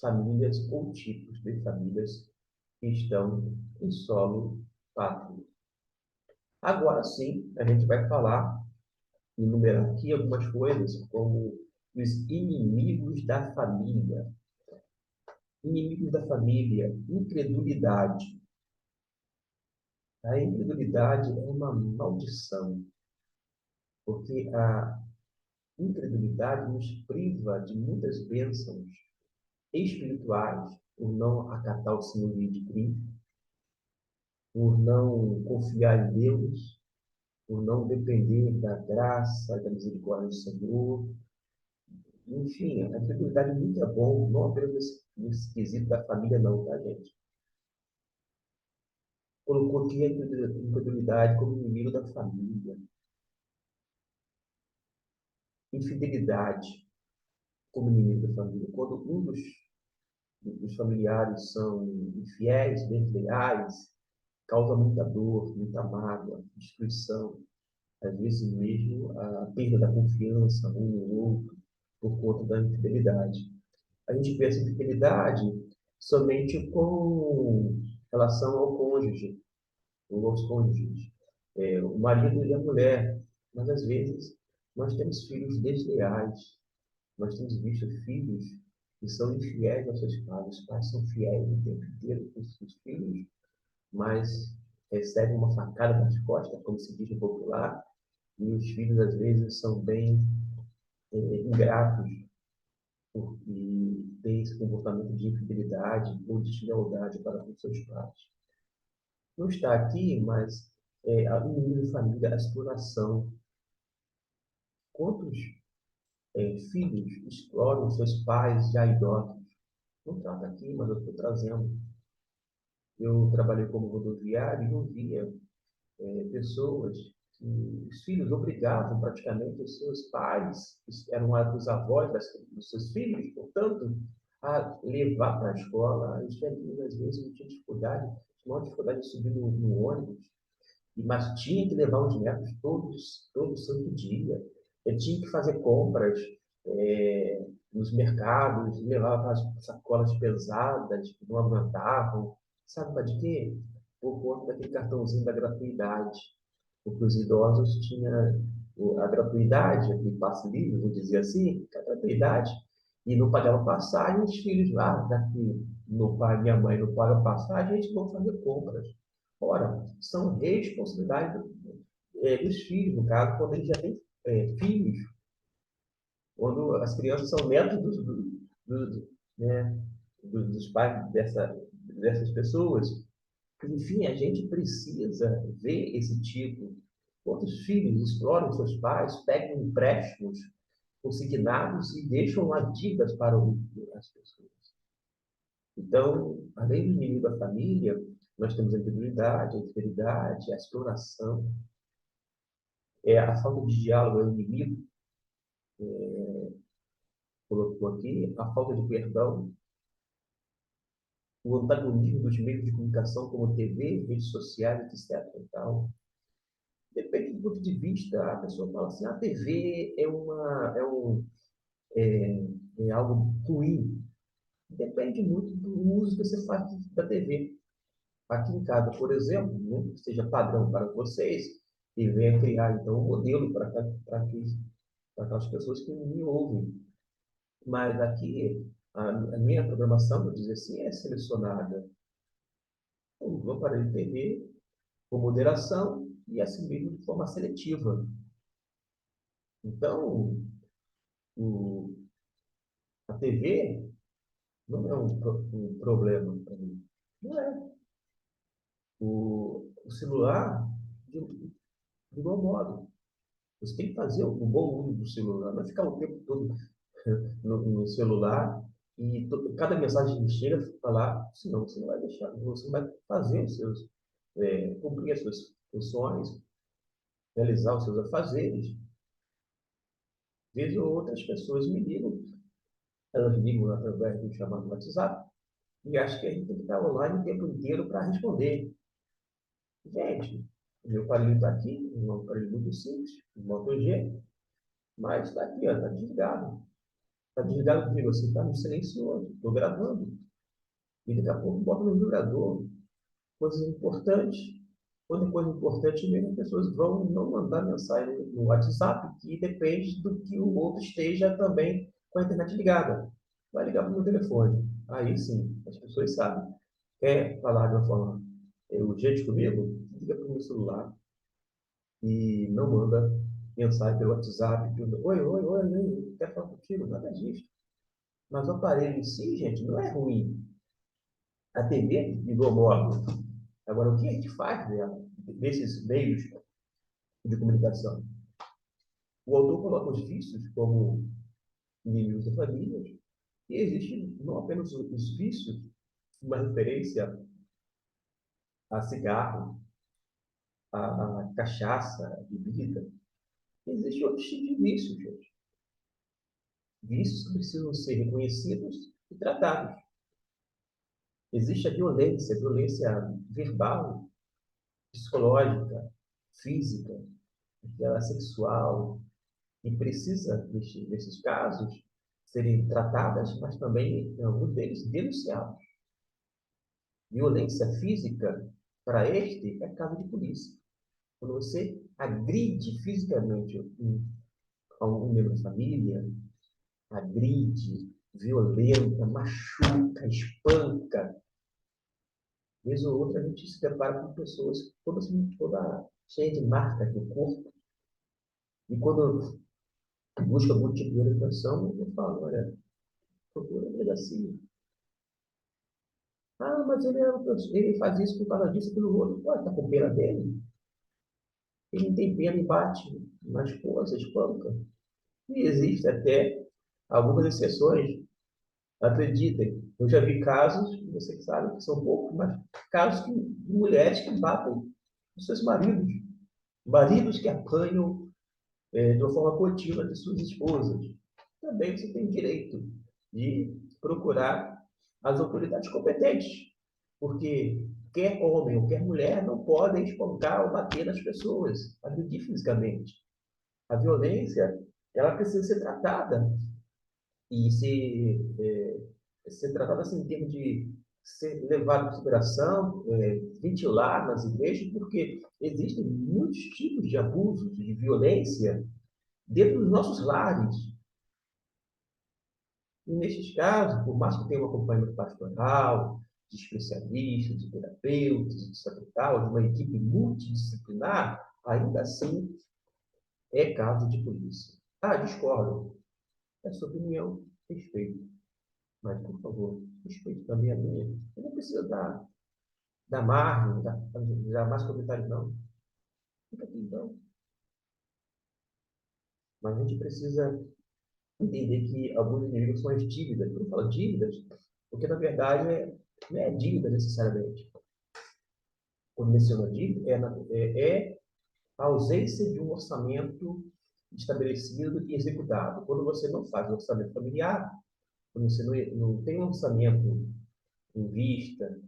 famílias ou tipos de famílias que estão em solo pátrio. Agora sim, a gente vai falar, enumerar aqui algumas coisas, como os inimigos da família. Inimigos da família, incredulidade. A incredulidade é uma maldição, porque a incredulidade nos priva de muitas bênçãos espirituais por não acatar o senhorio de Cristo, por não confiar em Deus, por não depender da graça, da misericórdia do Senhor. Enfim, a incredulidade nunca é bom, não apenas nesse quesito da família, não, tá, gente? Colocou aqui a incredulidade como inimigo da família. Infidelidade como inimigo da família. Quando um dos familiares são infiéis, desleais, causa muita dor, muita mágoa, destruição, às vezes mesmo a perda da confiança um no outro por conta da infidelidade. A gente pensa em fidelidade somente com relação ao cônjuge, ou aos cônjuges, o marido e a mulher. Mas, às vezes, nós temos filhos desleais, nós temos visto filhos que são infiéis aos seus pais. Os pais são fiéis o tempo inteiro com os seus filhos, mas recebem uma facada nas costas, como se diz no popular, E os filhos, às vezes, são bem ingratos, porque têm esse comportamento de infidelidade ou de deslealdade para com seus pais. Não está aqui, mas o nível de família, a exploração. Quantos filhos exploram seus pais já idosos? Não trata aqui, mas eu estou trazendo. Eu trabalhei como rodoviário e eu via pessoas que os filhos obrigavam praticamente os seus pais, que eram os avós dos seus filhos, portanto, a levar para a escola. Os velhinhos, às vezes, não tinham dificuldade, tinham uma dificuldade de subir no ônibus, mas tinha que levar os netos todo santo dia. Eu tinha que fazer compras nos mercados, levava as sacolas pesadas que não aguentavam. Sabe para de quê? Por conta daquele cartãozinho da gratuidade. Porque os idosos tinham a gratuidade, aquele passe livre, vou dizer assim, a gratuidade, e não pagavam passagem, os filhos lá, daqui, meu pai e minha mãe não pagam passagem, a gente não fazer compras. Ora, são responsabilidades dos filhos, no caso, quando eles já têm filhos, quando as crianças são netos né, dos pais dessas pessoas. Enfim, a gente precisa ver esse tipo. Quantos filhos exploram seus pais, pegam empréstimos consignados e deixam lá dívidas para as pessoas. Então, além do inimigo da família, nós temos a incredulidade, a infidelidade, a exploração, a falta de diálogo é o inimigo, colocou aqui, a falta de perdão, o antagonismo dos meios de comunicação como TV, redes sociais, etc. Então, depende do ponto de vista. A pessoa fala assim, a TV é algo ruim. Depende muito do uso que você faz da TV. Aqui em casa, por exemplo, não que seja padrão para vocês, e venha criar, então, um modelo para aquelas pessoas que me ouvem. Mas aqui, a minha programação, vou dizer assim, é selecionada. Eu vou para a TV com moderação e assim mesmo de forma seletiva. Então, o, a TV não é um problema para mim. Não é. O celular, de igual modo. Você tem que fazer um bom uso do celular, não é ficar o tempo todo no celular e cada mensagem que chega falar, senão você não vai deixar, você não vai fazer os seus, cumprir as suas funções, realizar os seus afazeres. Vez ou outras pessoas me ligam, elas ligam através do chamado WhatsApp e acham que a gente tem que estar online o tempo inteiro para responder. Gente, o meu aparelho está aqui, um aparelho muito simples, um Moto G, mas está aqui, está desligado. Está desligado comigo, assim, está no silencioso, estou gravando. E daqui a pouco bota no vibrador, coisas importantes. Quando é coisa importante mesmo, as pessoas vão não mandar mensagem no WhatsApp, que depende do que o outro esteja também com a internet ligada. Vai ligar para o meu telefone. Aí sim, as pessoas sabem. Quer falar de uma forma urgente comigo? Liga para o meu celular e não manda mensagem pelo WhatsApp. Oi, oi, oi, oi, quer falar contigo? Nada disso. Mas o aparelho em si, gente, não é ruim. A TV ligou móvel. Agora, o que a gente faz dela, desses meios de comunicação? O autor coloca os vícios como inimigos da família, e existe não apenas os vícios, uma referência a cigarro, a cachaça, a bebida. Existem outros tipos de vícios, gente. Vícios que precisam ser reconhecidos e tratados. Existe a violência verbal, psicológica, física, aquela sexual, e precisa, nesses casos, serem tratadas, mas também, em alguns deles, denunciados. Violência física, para este, é caso de polícia. Quando você agride fisicamente um membro da família, agride, violenta, machuca, espanca, vez ou outra a gente se depara com pessoas toda cheia de marcas no corpo, E quando busca algum tipo de orientação, eu falo, olha, procura a delegacia. Ah, mas ele faz isso por causa disso, pelo outro. Pô, tá com pena dele? Ele não tem pena e bate na esposa, espanca. E existe até algumas exceções, acreditem. Eu já vi casos, vocês sabem que são poucos, mas casos de mulheres que batem os seus maridos. Maridos que apanham de uma forma contínua de suas esposas. Também você tem direito de procurar as autoridades competentes, porque quer homem ou quer mulher não podem espancar ou bater nas pessoas, agredir fisicamente. A violência, ela precisa ser tratada e ser tratada assim, em termos de ser levado em consideração, ventilar nas igrejas, porque existem muitos tipos de abusos, de violência dentro dos nossos lares. E nesses casos, por mais que tenha um acompanhamento pastoral, de especialistas, de terapeutas, de sacerdotal, de uma equipe multidisciplinar, ainda assim é caso de polícia. Ah, discordo. É sua opinião, respeito. Mas, por favor, respeito também a minha. Eu não preciso dar margem, dar mais comentários, não. Fica aqui, então. Mas a gente precisa entender que alguns inimigos são as dívidas. Quando eu falo dívidas, porque, na verdade, não é dívida necessariamente. Quando menciona dívida, é a ausência de um orçamento estabelecido e executado. Quando você não faz um orçamento familiar, quando você não tem um orçamento em vista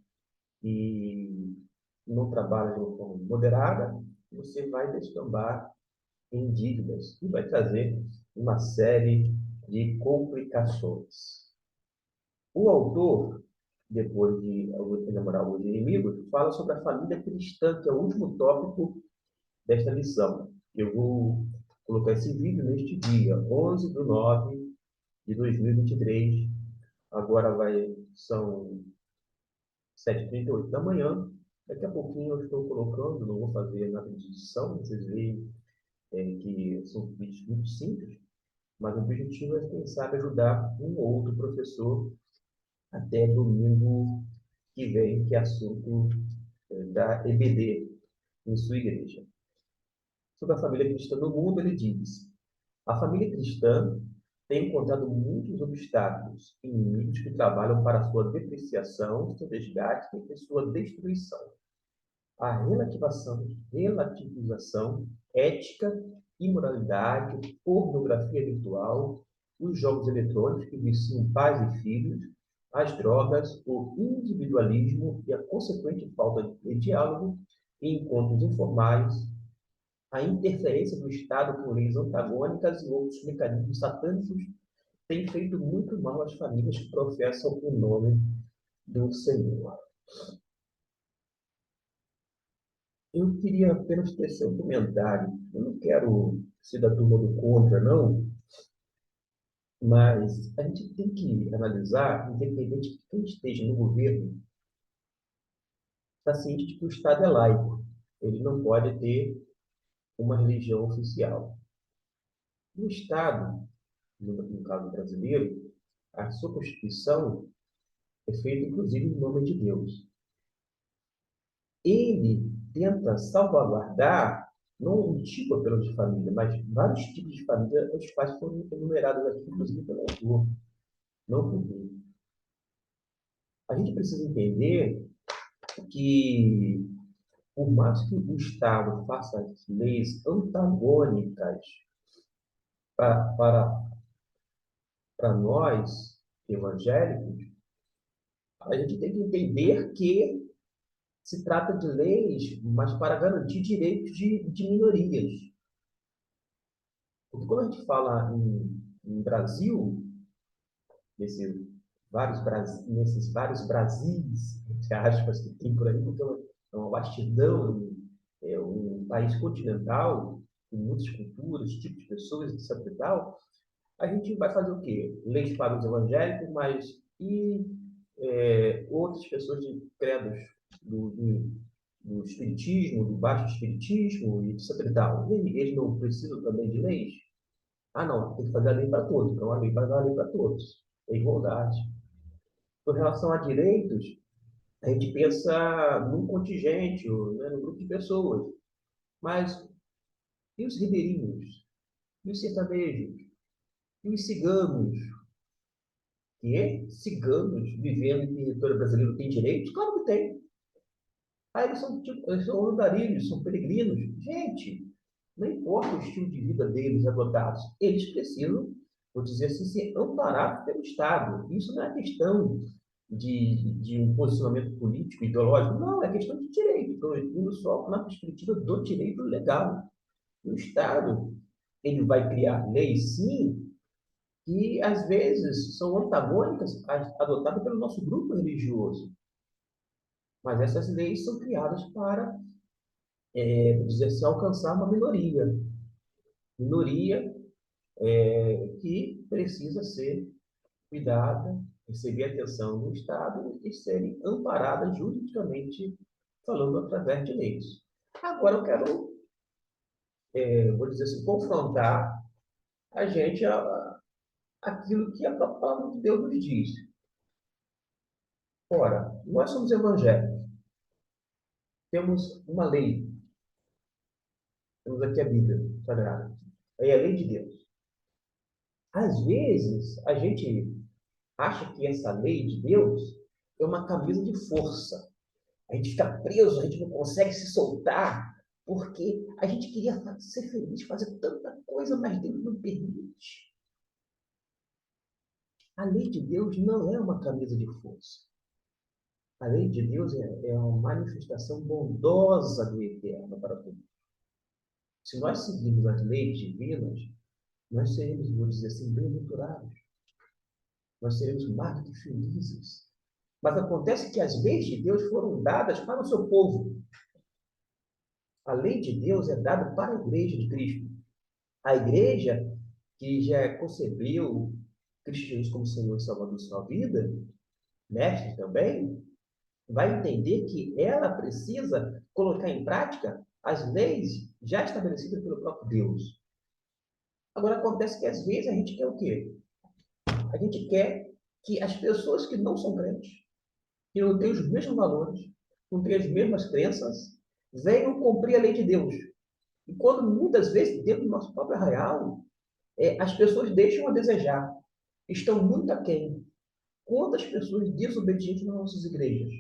e não trabalha de uma forma moderada, você vai descambar em dívidas e vai trazer uma série de complicações. O autor, depois de enamorar os inimigos, fala sobre a família cristã, que é o último tópico desta lição. Eu vou colocar esse vídeo neste dia, 11/9/2023. Agora são 7h38 da manhã. Daqui a pouquinho eu estou colocando, não vou fazer nada de edição, vocês veem que são vídeos muito simples, mas o objetivo é, quem sabe, ajudar um ou outro professor até domingo que vem, que é assunto da EBD em sua igreja. Sobre a família cristã no mundo, ele diz: a família cristã tem encontrado muitos obstáculos, inimigos que trabalham para sua depreciação, seu desgaste e sua destruição. A relativização, ética, imoralidade, pornografia virtual, os jogos eletrônicos que viciam pais e filhos, as drogas, o individualismo e a consequente falta de diálogo e encontros informais, a interferência do Estado com leis antagônicas e outros mecanismos satânicos têm feito muito mal às famílias que professam o nome do Senhor. Eu queria apenas ter seu comentário. Eu não quero ser da turma do contra, não, mas a gente tem que analisar, independente de quem esteja no governo, está ciente de que o Estado é laico. Ele não pode ter uma religião oficial. O Estado, no caso brasileiro, a sua Constituição é feita, inclusive, em nome de Deus. Ele tenta salvaguardar não um tipo apenas de família, mas vários tipos de família, os quais foram enumerados aqui, inclusive pelo autor, não por mim. A gente precisa entender que, por mais que o Estado faça leis antagônicas para nós, evangélicos, a gente tem que entender que se trata de leis, mas para garantir direitos de minorias. Porque quando a gente fala em Brasil, nesses vários Brasis, entre aspas, que tem por aí, porque é uma vastidão, é um país continental, com muitas culturas, tipos de pessoas, etc. e tal, a gente vai fazer o quê? Leis para os evangélicos, mas e outras pessoas de credos do, do espiritismo, do baixo espiritismo e etc e tal. E eles não precisam também de leis? Ah, não, tem que fazer a lei para todos. Então, a lei vai dar a lei para todos. É igualdade. Com relação a direitos, a gente pensa num contingente, ou, né, num grupo de pessoas. Mas e os ribeirinhos? E os sertanejos? E os ciganos? Que ciganos vivendo em território brasileiro têm direitos? Claro que tem. Ah, eles são, tipo, eles são andarilhos, são peregrinos. Gente, não importa o estilo de vida deles adotados, eles precisam, vou dizer assim, ser amparados pelo Estado. Isso não é questão de um posicionamento político, ideológico, não, é questão de direito. Estou indo só na perspectiva do direito legal. O Estado, ele vai criar leis, sim, que às vezes são antagônicas adotadas pelo nosso grupo religioso. Mas essas leis são criadas para, vou dizer assim, alcançar uma minoria. Minoria que precisa ser cuidada, receber atenção do Estado e serem amparadas juridicamente falando através de leis. Agora eu quero, vou dizer assim, confrontar a gente aquilo que a própria palavra de Deus nos diz. Ora, nós somos evangélicos, temos uma lei, temos aqui a Bíblia Sagrada, é a lei de Deus. Às vezes, a gente acha que essa lei de Deus é uma camisa de força. A gente fica preso, a gente não consegue se soltar, porque a gente queria ser feliz, fazer tanta coisa, mas Deus não permite. A lei de Deus não é uma camisa de força. A lei de Deus é uma manifestação bondosa do eterno para todos. Se nós seguirmos as leis divinas, nós seremos, vou dizer assim, bem-aventurados. Nós seremos mais do que felizes. Mas acontece que as leis de Deus foram dadas para o seu povo. A lei de Deus é dada para a igreja de Cristo. A igreja que já concebeu Cristo Jesus como Senhor e Salvador de sua vida, mestre também, vai entender que ela precisa colocar em prática as leis já estabelecidas pelo próprio Deus. Agora, acontece que às vezes a gente quer o quê? A gente quer que as pessoas que não são crentes, que não têm os mesmos valores, não têm as mesmas crenças, venham cumprir a lei de Deus. E quando muitas vezes, dentro do nosso próprio arraial, as pessoas deixam a desejar, estão muito aquém. Quantas pessoas desobedientes nas nossas igrejas?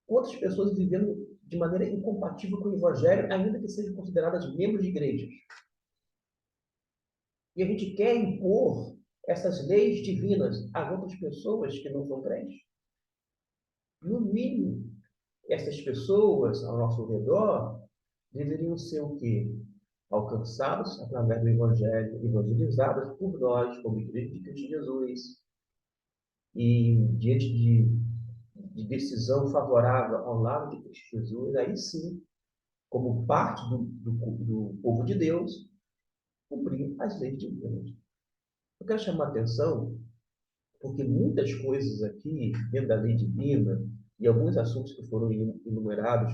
Quantas pessoas vivendo de maneira incompatível com o Evangelho, ainda que sejam consideradas membros de igrejas? E a gente quer impor essas leis divinas às outras pessoas que não são crentes? No mínimo, essas pessoas ao nosso redor deveriam ser o quê? Alcançados através do Evangelho, evangelizadas por nós, como Igreja de Cristo Jesus, e diante de decisão favorável ao lado de Cristo Jesus, aí sim, como parte do povo de Deus, cumprir as leis divinas. Eu quero chamar a atenção, porque muitas coisas aqui, dentro da lei divina, e alguns assuntos que foram enumerados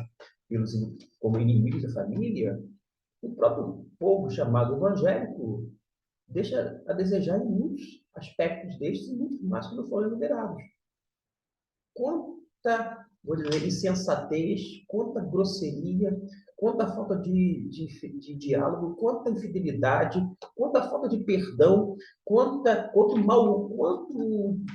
pelos, como inimigos da família, o próprio povo chamado evangélico deixa a desejar em muitos aspectos destes e muitos mais que não foram enumerados. Quanta, vou dizer, insensatez, quanta grosseria, quanta falta de diálogo, quanta infidelidade, quanta falta de perdão, quanto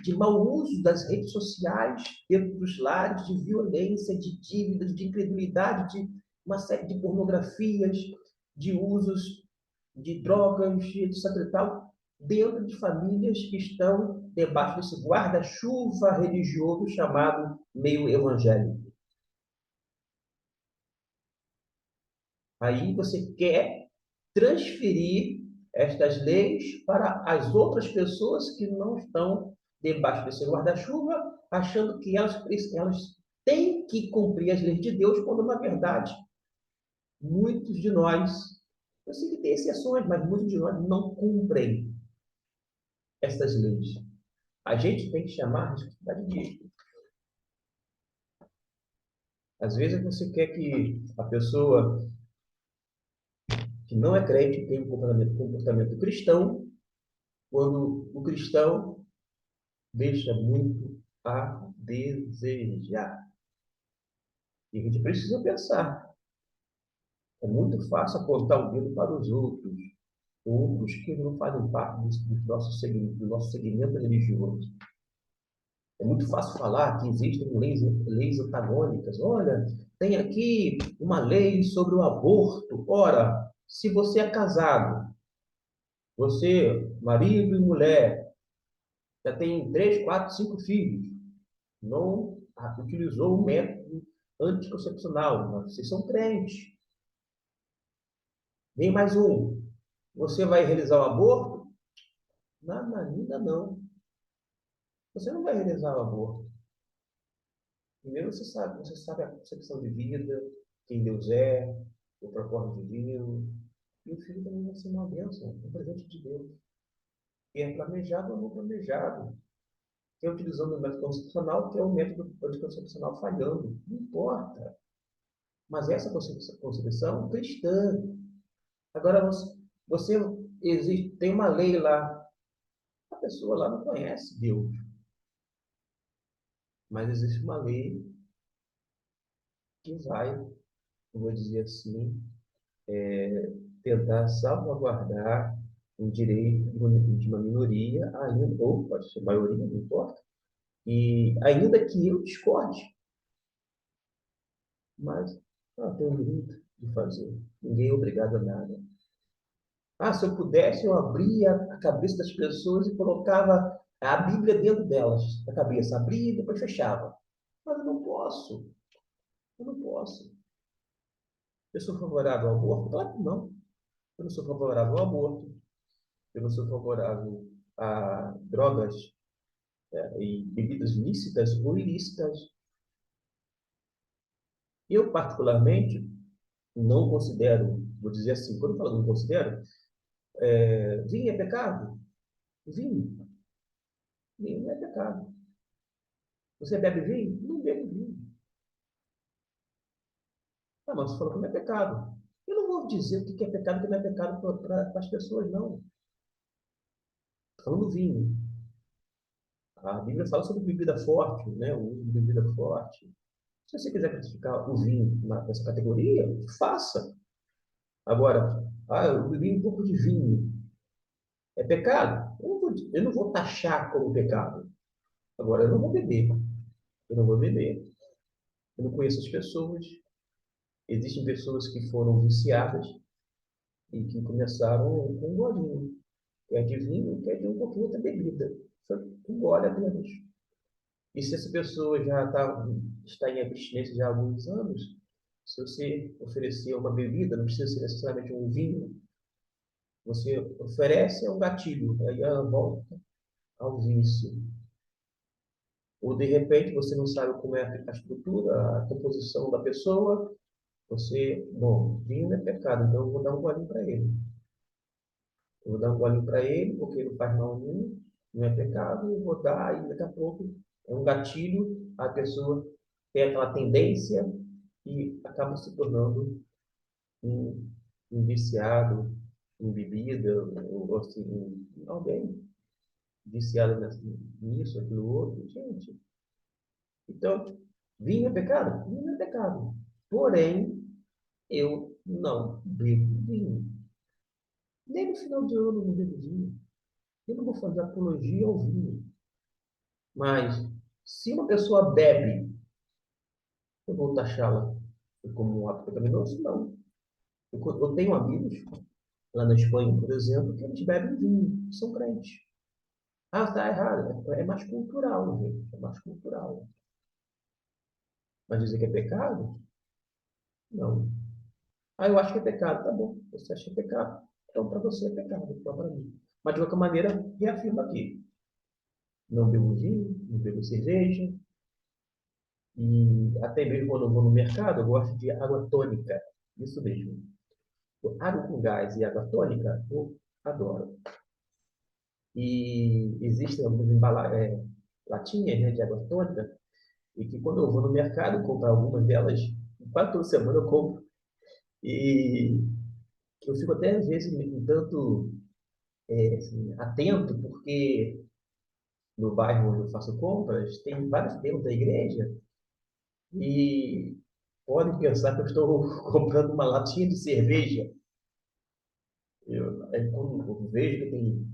de mau uso das redes sociais dentro dos lares, de violência, de dívidas, de incredulidade, de uma série de pornografias, de usos de drogas, de etc. E tal, dentro de famílias que estão debaixo desse guarda-chuva religioso chamado meio evangélico. Aí você quer transferir estas leis para as outras pessoas que não estão debaixo desse guarda-chuva, achando que elas têm que cumprir as leis de Deus, quando, na verdade, muitos de nós, eu sei que tem exceções, mas muitos de nós não cumprem estas leis. A gente tem que chamar a responsabilidade disso. Às vezes você quer que a pessoa que não é crente tenha um comportamento cristão, quando o cristão deixa muito a desejar. E a gente precisa pensar. É muito fácil apontar o dedo para os outros que não fazem parte do nosso segmento religioso. É muito fácil falar que existem leis antagônicas. Olha, tem aqui uma lei sobre o aborto. Ora, se você é casado, você, marido e mulher, já tem 3, 4, 5 filhos, não utilizou o método anticoncepcional, mas vocês são crentes. Vem mais um. Você vai realizar o aborto? Nada, ainda não. Você não vai realizar o aborto. Primeiro você sabe a concepção de vida, quem Deus é, o propósito divino. E o filho também vai ser uma bênção, um presente de Deus. Que é planejado ou não planejado. Que é utilizando o método concepcional, que é o método anticoncepcional falhando. Não importa. Mas essa concepção cristã. Agora, você existe, tem uma lei lá. A pessoa lá não conhece Deus. Mas existe uma lei que vai, eu vou dizer assim, tentar salvaguardar um direito de uma minoria, ainda, ou pode ser maioria, não importa, e ainda que eu discorde, mas tem um direito de fazer. Ninguém é obrigado a nada. Se eu pudesse, eu abria a cabeça das pessoas e colocava a Bíblia dentro delas, na cabeça, abria e depois fechava. Mas eu não posso, eu não posso. Eu sou favorável ao aborto? Claro que não. Eu não sou favorável ao aborto. Eu não sou favorável a drogas e bebidas lícitas ou ilícitas. Eu, particularmente, não considero, vou dizer assim, quando eu falo não considero, vinho é pecado? Vinho. Vinho não é pecado. Você bebe vinho? Não bebe vinho. Mas você falou que não é pecado. Eu não vou dizer o que é pecado e o que não é pecado para as pessoas, não. Estou falando do vinho. A Bíblia fala sobre bebida forte, né? O uso de bebida forte. Se você quiser classificar o vinho nessa categoria, faça. Agora, eu bebi um pouco de vinho. É pecado? Eu não vou taxar como pecado. Agora, eu não vou beber. Eu não vou beber. Eu não conheço as pessoas. Existem pessoas que foram viciadas e que começaram com um golinho. Quer de vinho, quer de um pouquinho de bebida. Só um gole apenas. E se essa pessoa está em abstinência já há alguns anos, se você oferecer uma bebida, não precisa ser necessariamente um vinho, você oferece um gatilho, aí ela volta ao vício. Ou de repente você não sabe como é a estrutura, a composição da pessoa, bom, vinho é pecado, então eu vou dar um golinho para ele. Eu vou dar um golinho para ele, porque ele não faz mal nenhum, não é pecado, eu vou dar, e daqui a pouco é um gatilho, a pessoa tem aquela tendência e acaba se tornando um, um viciado em bebida, ou assim, alguém viciado nisso, aquilo outro. Gente, então, vinho é pecado? Vinho é pecado. Porém, eu não bebo vinho. Nem no final de ano eu não bebo vinho. Eu não vou fazer apologia ao vinho. Mas, se uma pessoa bebe, eu vou taxá-la como um ato pecaminoso? Não. Eu tenho amigos, lá na Espanha, por exemplo, que eles bebem vinho, são crentes. Está errado. É mais cultural, gente. É mais cultural. Mas dizer que é pecado? Não. Eu acho que é pecado. Tá bom. Você acha que é pecado? Então, para você é pecado. Então, para mim. Mas, de qualquer maneira, reafirmo aqui. Não bebo vinho, não bebo cerveja. E até mesmo quando eu vou no mercado, eu gosto de água tônica. Isso mesmo. Água com gás e água tônica, eu adoro. E existem algumas latinhas, né, de água tônica. E que quando eu vou no mercado comprar algumas delas, quase toda semana eu compro. E eu fico até às vezes um tanto assim, atento, porque no bairro onde eu faço compras, tem vários templos da igreja e podem pensar que eu estou comprando uma latinha de cerveja. Aí, quando eu vejo que tem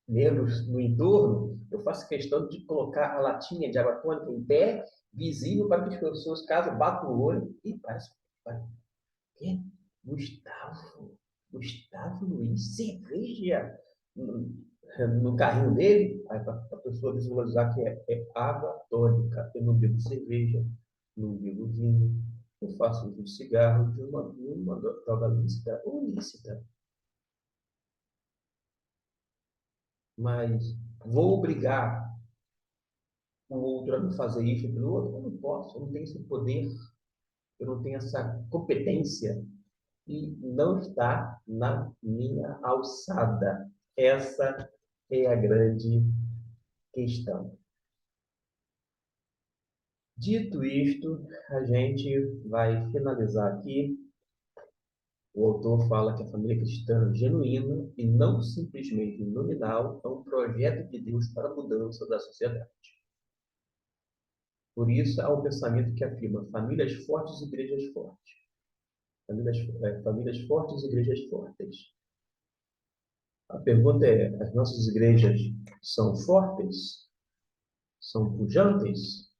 membros no entorno, eu faço questão de colocar a latinha de água tônica em pé, visível para que as pessoas, caso batam o olho, e parece, quê? Gustavo, Gustavo Luiz, cerveja no carrinho dele, aí para a pessoa visualizar que é água tônica. Eu não bebo cerveja, não bebo vinho, eu faço uso de cigarro de uma droga lícita ou ilícita. Mas vou obrigar o outro a me fazer isso pelo outro? Eu não posso, eu não tenho esse poder, eu não tenho essa competência e não está na minha alçada. Essa é a grande questão. Dito isto, a gente vai finalizar aqui. O autor fala que a família cristã genuína e não simplesmente nominal é um projeto de Deus para a mudança da sociedade. Por isso, há um pensamento que afirma famílias fortes e igrejas fortes. Famílias fortes e igrejas fortes. A pergunta é: as nossas igrejas são fortes? São pujantes?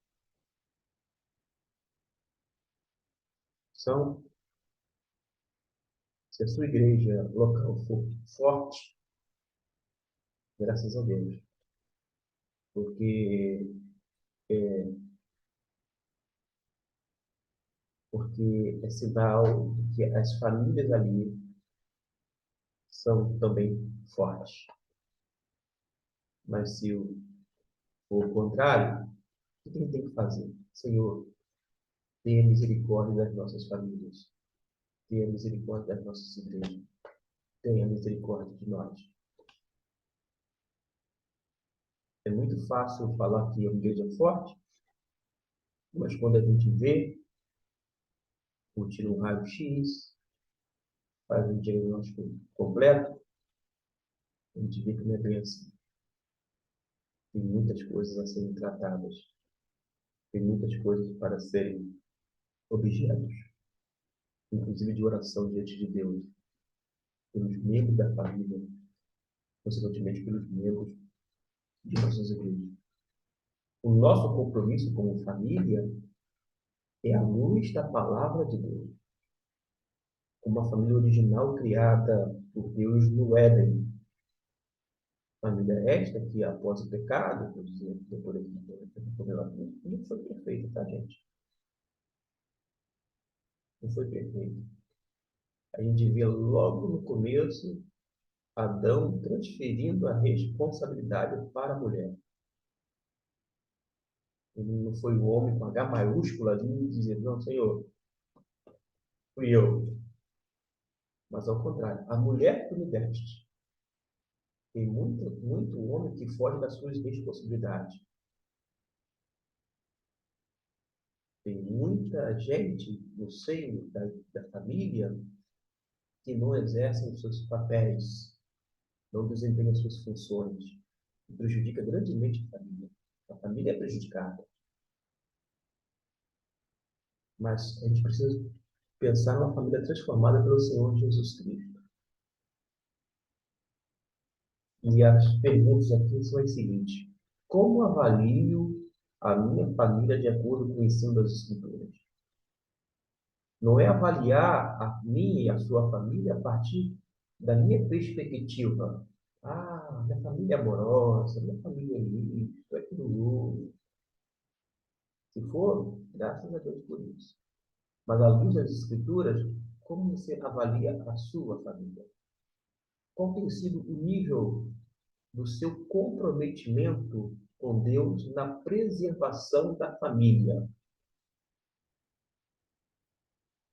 São, se a sua igreja local for forte, graças a Deus, porque é sinal de que as famílias ali são também fortes. Mas se for o contrário, o que a gente tem que fazer? Senhor, tenha misericórdia das nossas famílias, tenha misericórdia das nossas igrejas, tenha misericórdia de nós. É muito fácil falar que a igreja é forte, mas quando a gente vê, ou tira um raio-x, faz um diagnóstico completo, a gente vê que não é bem assim. Tem muitas coisas a serem tratadas, tem muitas coisas para serem objetos, inclusive de oração diante de Deus, pelos membros da família, consequentemente pelos membros de nossas igrejas. O nosso compromisso como família é a luz da palavra de Deus. Uma família original criada por Deus no Éden. Família esta que, após o pecado, por dizer, depois não foi perfeita, tá, gente? Não foi perfeita. A gente vê logo no começo Adão transferindo a responsabilidade para a mulher. Ele não foi o homem com H maiúsculo ali e dizer, não, Senhor, fui eu. Mas ao contrário, a mulher que me deste. Tem muito homem que foge das suas responsabilidades. Tem muita gente no seio da família que não exercem os seus papéis, não desempenham as suas funções, e prejudica grandemente a família. A família é prejudicada. Mas a gente precisa pensar numa família transformada pelo Senhor Jesus Cristo. E as perguntas aqui são as seguintes: como avalio a minha família de acordo com o ensino das Escrituras? Não é avaliar a minha e a sua família a partir da minha perspectiva. Ah, minha família é amorosa, minha família é isso, é aquilo outro. Se for, graças a Deus por isso. Mas à luz das Escrituras, como você avalia a sua família? Qual tem sido o nível do seu comprometimento com Deus na preservação da família?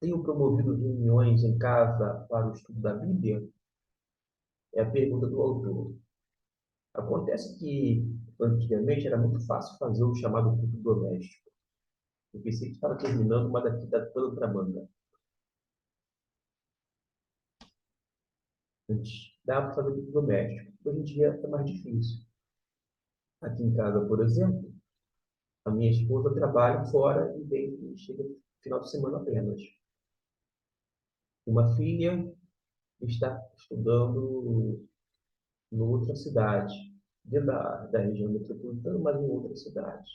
Tenho promovido reuniões em casa para o estudo da Bíblia? É a pergunta do autor. Acontece que antigamente era muito fácil fazer o chamado culto doméstico. Eu pensei que estava terminando, mas daqui está toda para banda. Antes dava para fazer tudo doméstico. Hoje em dia é mais difícil. Aqui em casa, por exemplo, a minha esposa trabalha fora e vem e chega no final de semana apenas. Uma filha está estudando em outra cidade, dentro da região metropolitana, mas em outra cidade,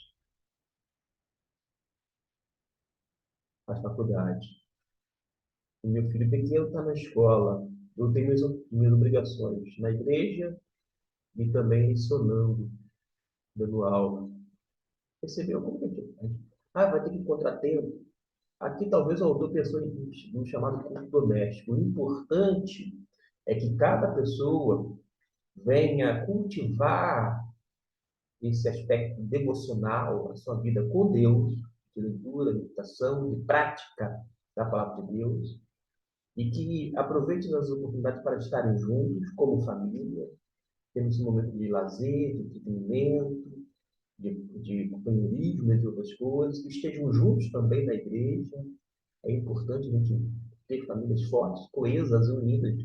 faz faculdade. O meu filho pequeno está na escola. Eu tenho minhas obrigações na igreja e também lecionando, dando aula. Percebeu como que é? Ah, vai ter que encontrar tempo. Aqui talvez o autor pensou em um chamado culto doméstico. O importante é que cada pessoa venha cultivar esse aspecto devocional, a sua vida com Deus, de leitura, meditação, de prática da palavra de Deus, e que aproveite as oportunidades para estarem juntos, como família, temos um momento de lazer, de entretenimento, de companheirismo, entre outras coisas, que estejam juntos também na igreja. É importante a gente ter famílias fortes, coesas, unidas,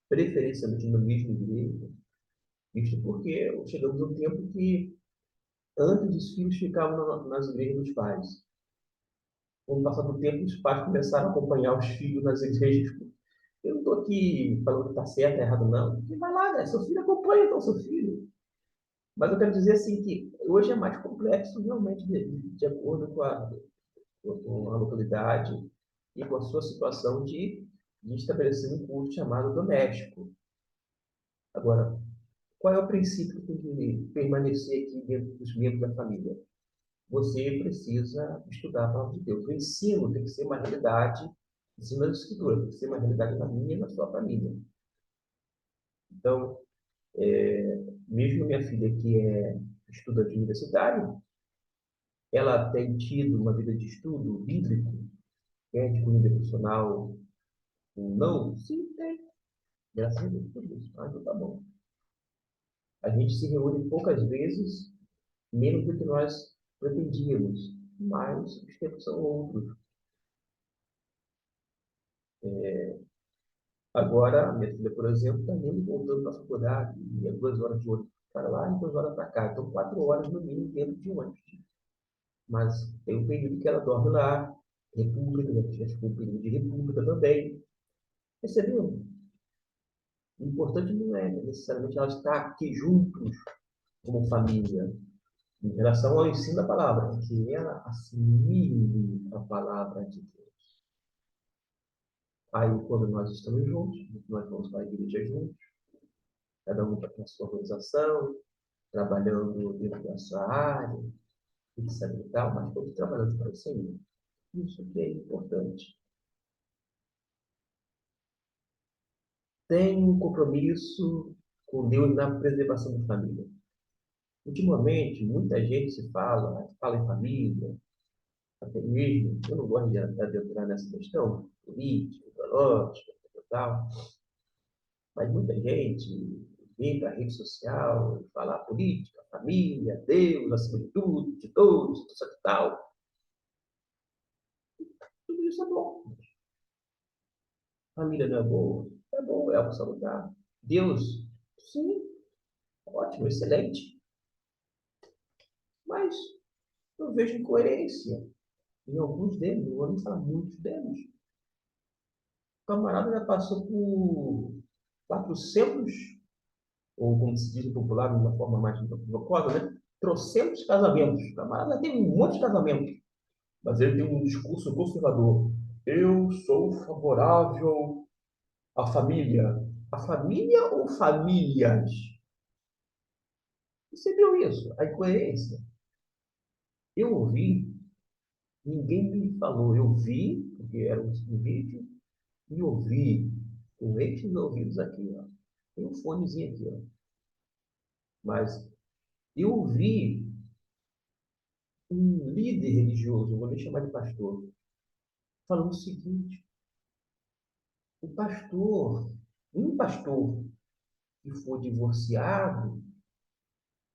preferencialmente na mesma igreja. Isso porque chegamos a um tempo que antes os filhos ficavam nas igrejas dos pais. Com o passar do tempo, os pais começaram a acompanhar os filhos nas igrejas. Eu não estou aqui falando que está certo ou errado, não. Porque vai lá, né? Seu filho acompanha então seu filho. Mas eu quero dizer assim que hoje é mais complexo realmente de acordo com a localidade e com a sua situação de estabelecer um culto chamado doméstico. Agora, qual é o princípio que tem que permanecer aqui dentro dos membros da família? Você precisa estudar a palavra de Deus. O ensino tem que ser uma realidade, ensino das escrituras, tem que ser uma realidade na minha e na sua família. Então, mesmo minha filha que é estudante universitário, ela tem tido uma vida de estudo bíblico, de cunho devocional, ou não? Sim, tem. Graças a Deus, tudo isso. Ah, então tá bom. A gente se reúne poucas vezes, menos do que nós pretendíamos, mas os tempos são outros. Agora, a minha filha, por exemplo, está indo voltando para a faculdade, e é 2 horas de ônibus para lá e 2 horas para cá. Então, 4 horas no mínimo dentro de um ônibus. Mas tem um período que ela dorme lá, república, já ficou um período de república também. Percebeu? O importante não é necessariamente ela estar aqui juntos como família, em relação ao ensino da palavra, é que ela assimile a palavra de Deus. Aí, quando nós estamos juntos, nós vamos para a igreja juntos, cada um para a sua organização, trabalhando dentro da sua área, etc e tal, mas todos trabalhando para o Senhor. Isso que é importante. Tem um compromisso com Deus na preservação da família. Ultimamente, muita gente se fala em família, até mesmo, eu não gosto de adentrar nessa questão política, ideológica, tal, mas muita gente vem para a rede social falar política, família, Deus, acima de tudo, de todos, tudo e tal. Tudo isso é bom. Família não é boa? É bom, é algo salutar. Deus, sim, ótimo, excelente. Mas eu vejo incoerência em alguns deles, não vou nem falar muitos deles. O camarada já passou por 400, ou como se diz em popular, de uma forma mais jocosa, né? Trocentos casamentos. O camarada tem um monte de casamentos, mas ele tem um discurso conservador. Eu sou favorável à família. A família ou famílias? Você viu isso? A incoerência. Eu ouvi, ninguém me falou. Eu vi, porque era um vídeo, e ouvi com estes ouvidos aqui, ó. Tem um fonezinho aqui, ó. Mas eu vi um líder religioso, vou nem chamar de pastor, falando o seguinte: o pastor, um pastor que for divorciado,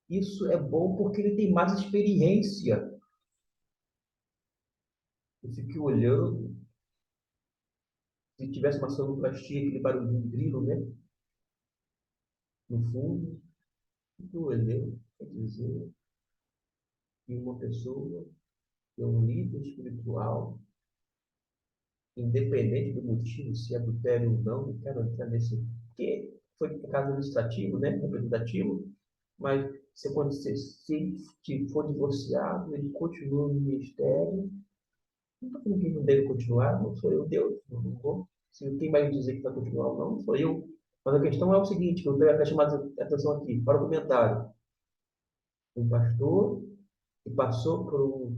isso é bom porque ele tem mais experiência. fiquei olhando, se tivesse uma sonoplastia, aquele barulhinho de grilo, né? No fundo, fiquei olhando, quer dizer, que uma pessoa que é um líder espiritual, independente do motivo, se é adultério ou não, não quero entrar nesse. Porque foi caso administrativo, né? Representativo, mas se acontecer, se for divorciado, ele continua no ministério. Não estou falando que não deve continuar, não sou eu, Deus, não vou. Se quem vai dizer que vai continuar ou não, sou eu. Mas a questão é o seguinte, que eu quero até chamar a atenção aqui, para o comentário. Um pastor que passou por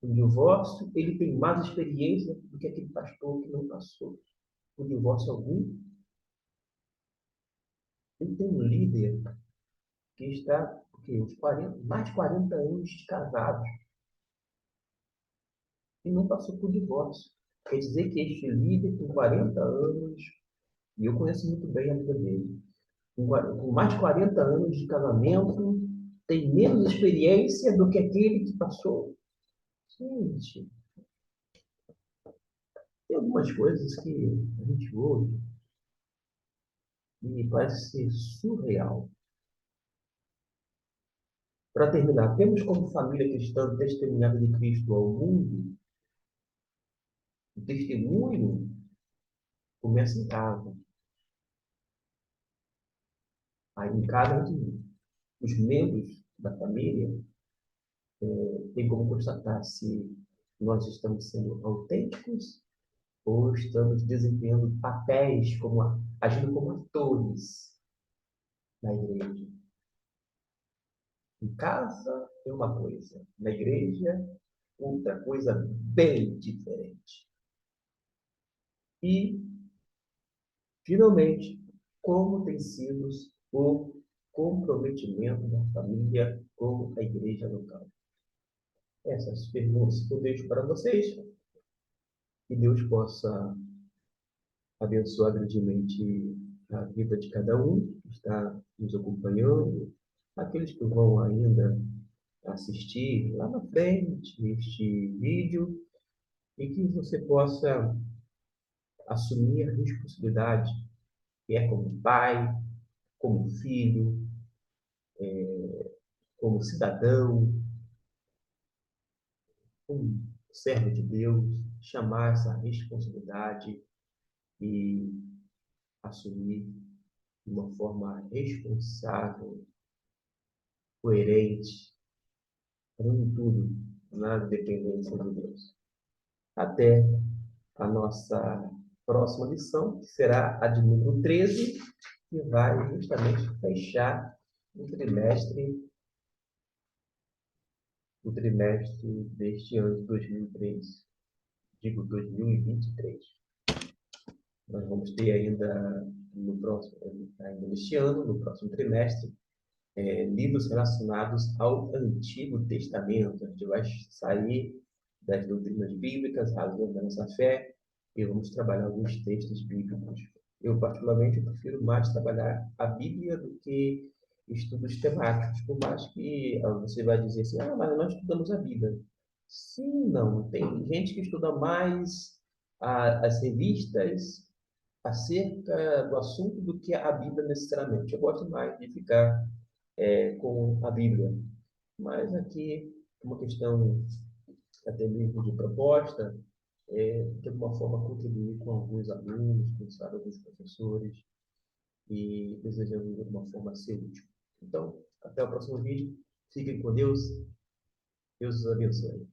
um divórcio, ele tem mais experiência do que aquele pastor que não passou por divórcio algum. Ele tem um líder que está, porque, uns 40, mais de 40 anos de casados e não passou por divórcio. Quer dizer que este líder, com 40 anos, e eu conheço muito bem a vida dele, com mais de 40 anos de casamento, tem menos experiência do que aquele que passou. Gente, tem algumas coisas que a gente ouve e me parece ser surreal. Para terminar, temos como família cristã testemunhado de Cristo ao mundo. O testemunho começa em casa. Aí em casa, os membros da família têm como constatar se nós estamos sendo autênticos ou estamos desempenhando papéis, agindo como atores na igreja. Em casa é uma coisa, na igreja outra coisa bem diferente. E, finalmente, como tem sido o comprometimento da família com a igreja local? Essas perguntas que eu deixo para vocês, que Deus possa abençoar grandemente a vida de cada um que está nos acompanhando, aqueles que vão ainda assistir lá na frente este vídeo, e que você possa assumir a responsabilidade que é como pai, como filho, como cidadão, como servo de Deus, chamar essa responsabilidade e assumir de uma forma responsável, coerente, fazendo tudo na dependência de Deus. Até a nossa próxima lição, que será a de número 13, que vai justamente fechar o trimestre deste ano de 2003, digo 2023. Nós vamos ter ainda ainda neste ano, no próximo trimestre, livros relacionados ao Antigo Testamento. A gente vai sair das doutrinas bíblicas, razões da nossa fé, e vamos trabalhar alguns textos bíblicos. Eu, particularmente, prefiro mais trabalhar a Bíblia do que estudos temáticos, por mais que você vai dizer assim, mas nós estudamos a Bíblia. Sim, não. Tem gente que estuda mais as revistas acerca do assunto do que a Bíblia necessariamente. Eu gosto mais de ficar com a Bíblia. Mas aqui, uma questão até mesmo de proposta, de alguma forma contribuir com alguns alunos, quem sabe alguns professores, e desejando de alguma forma ser útil. Então, até o próximo vídeo. Fiquem com Deus. Deus os abençoe.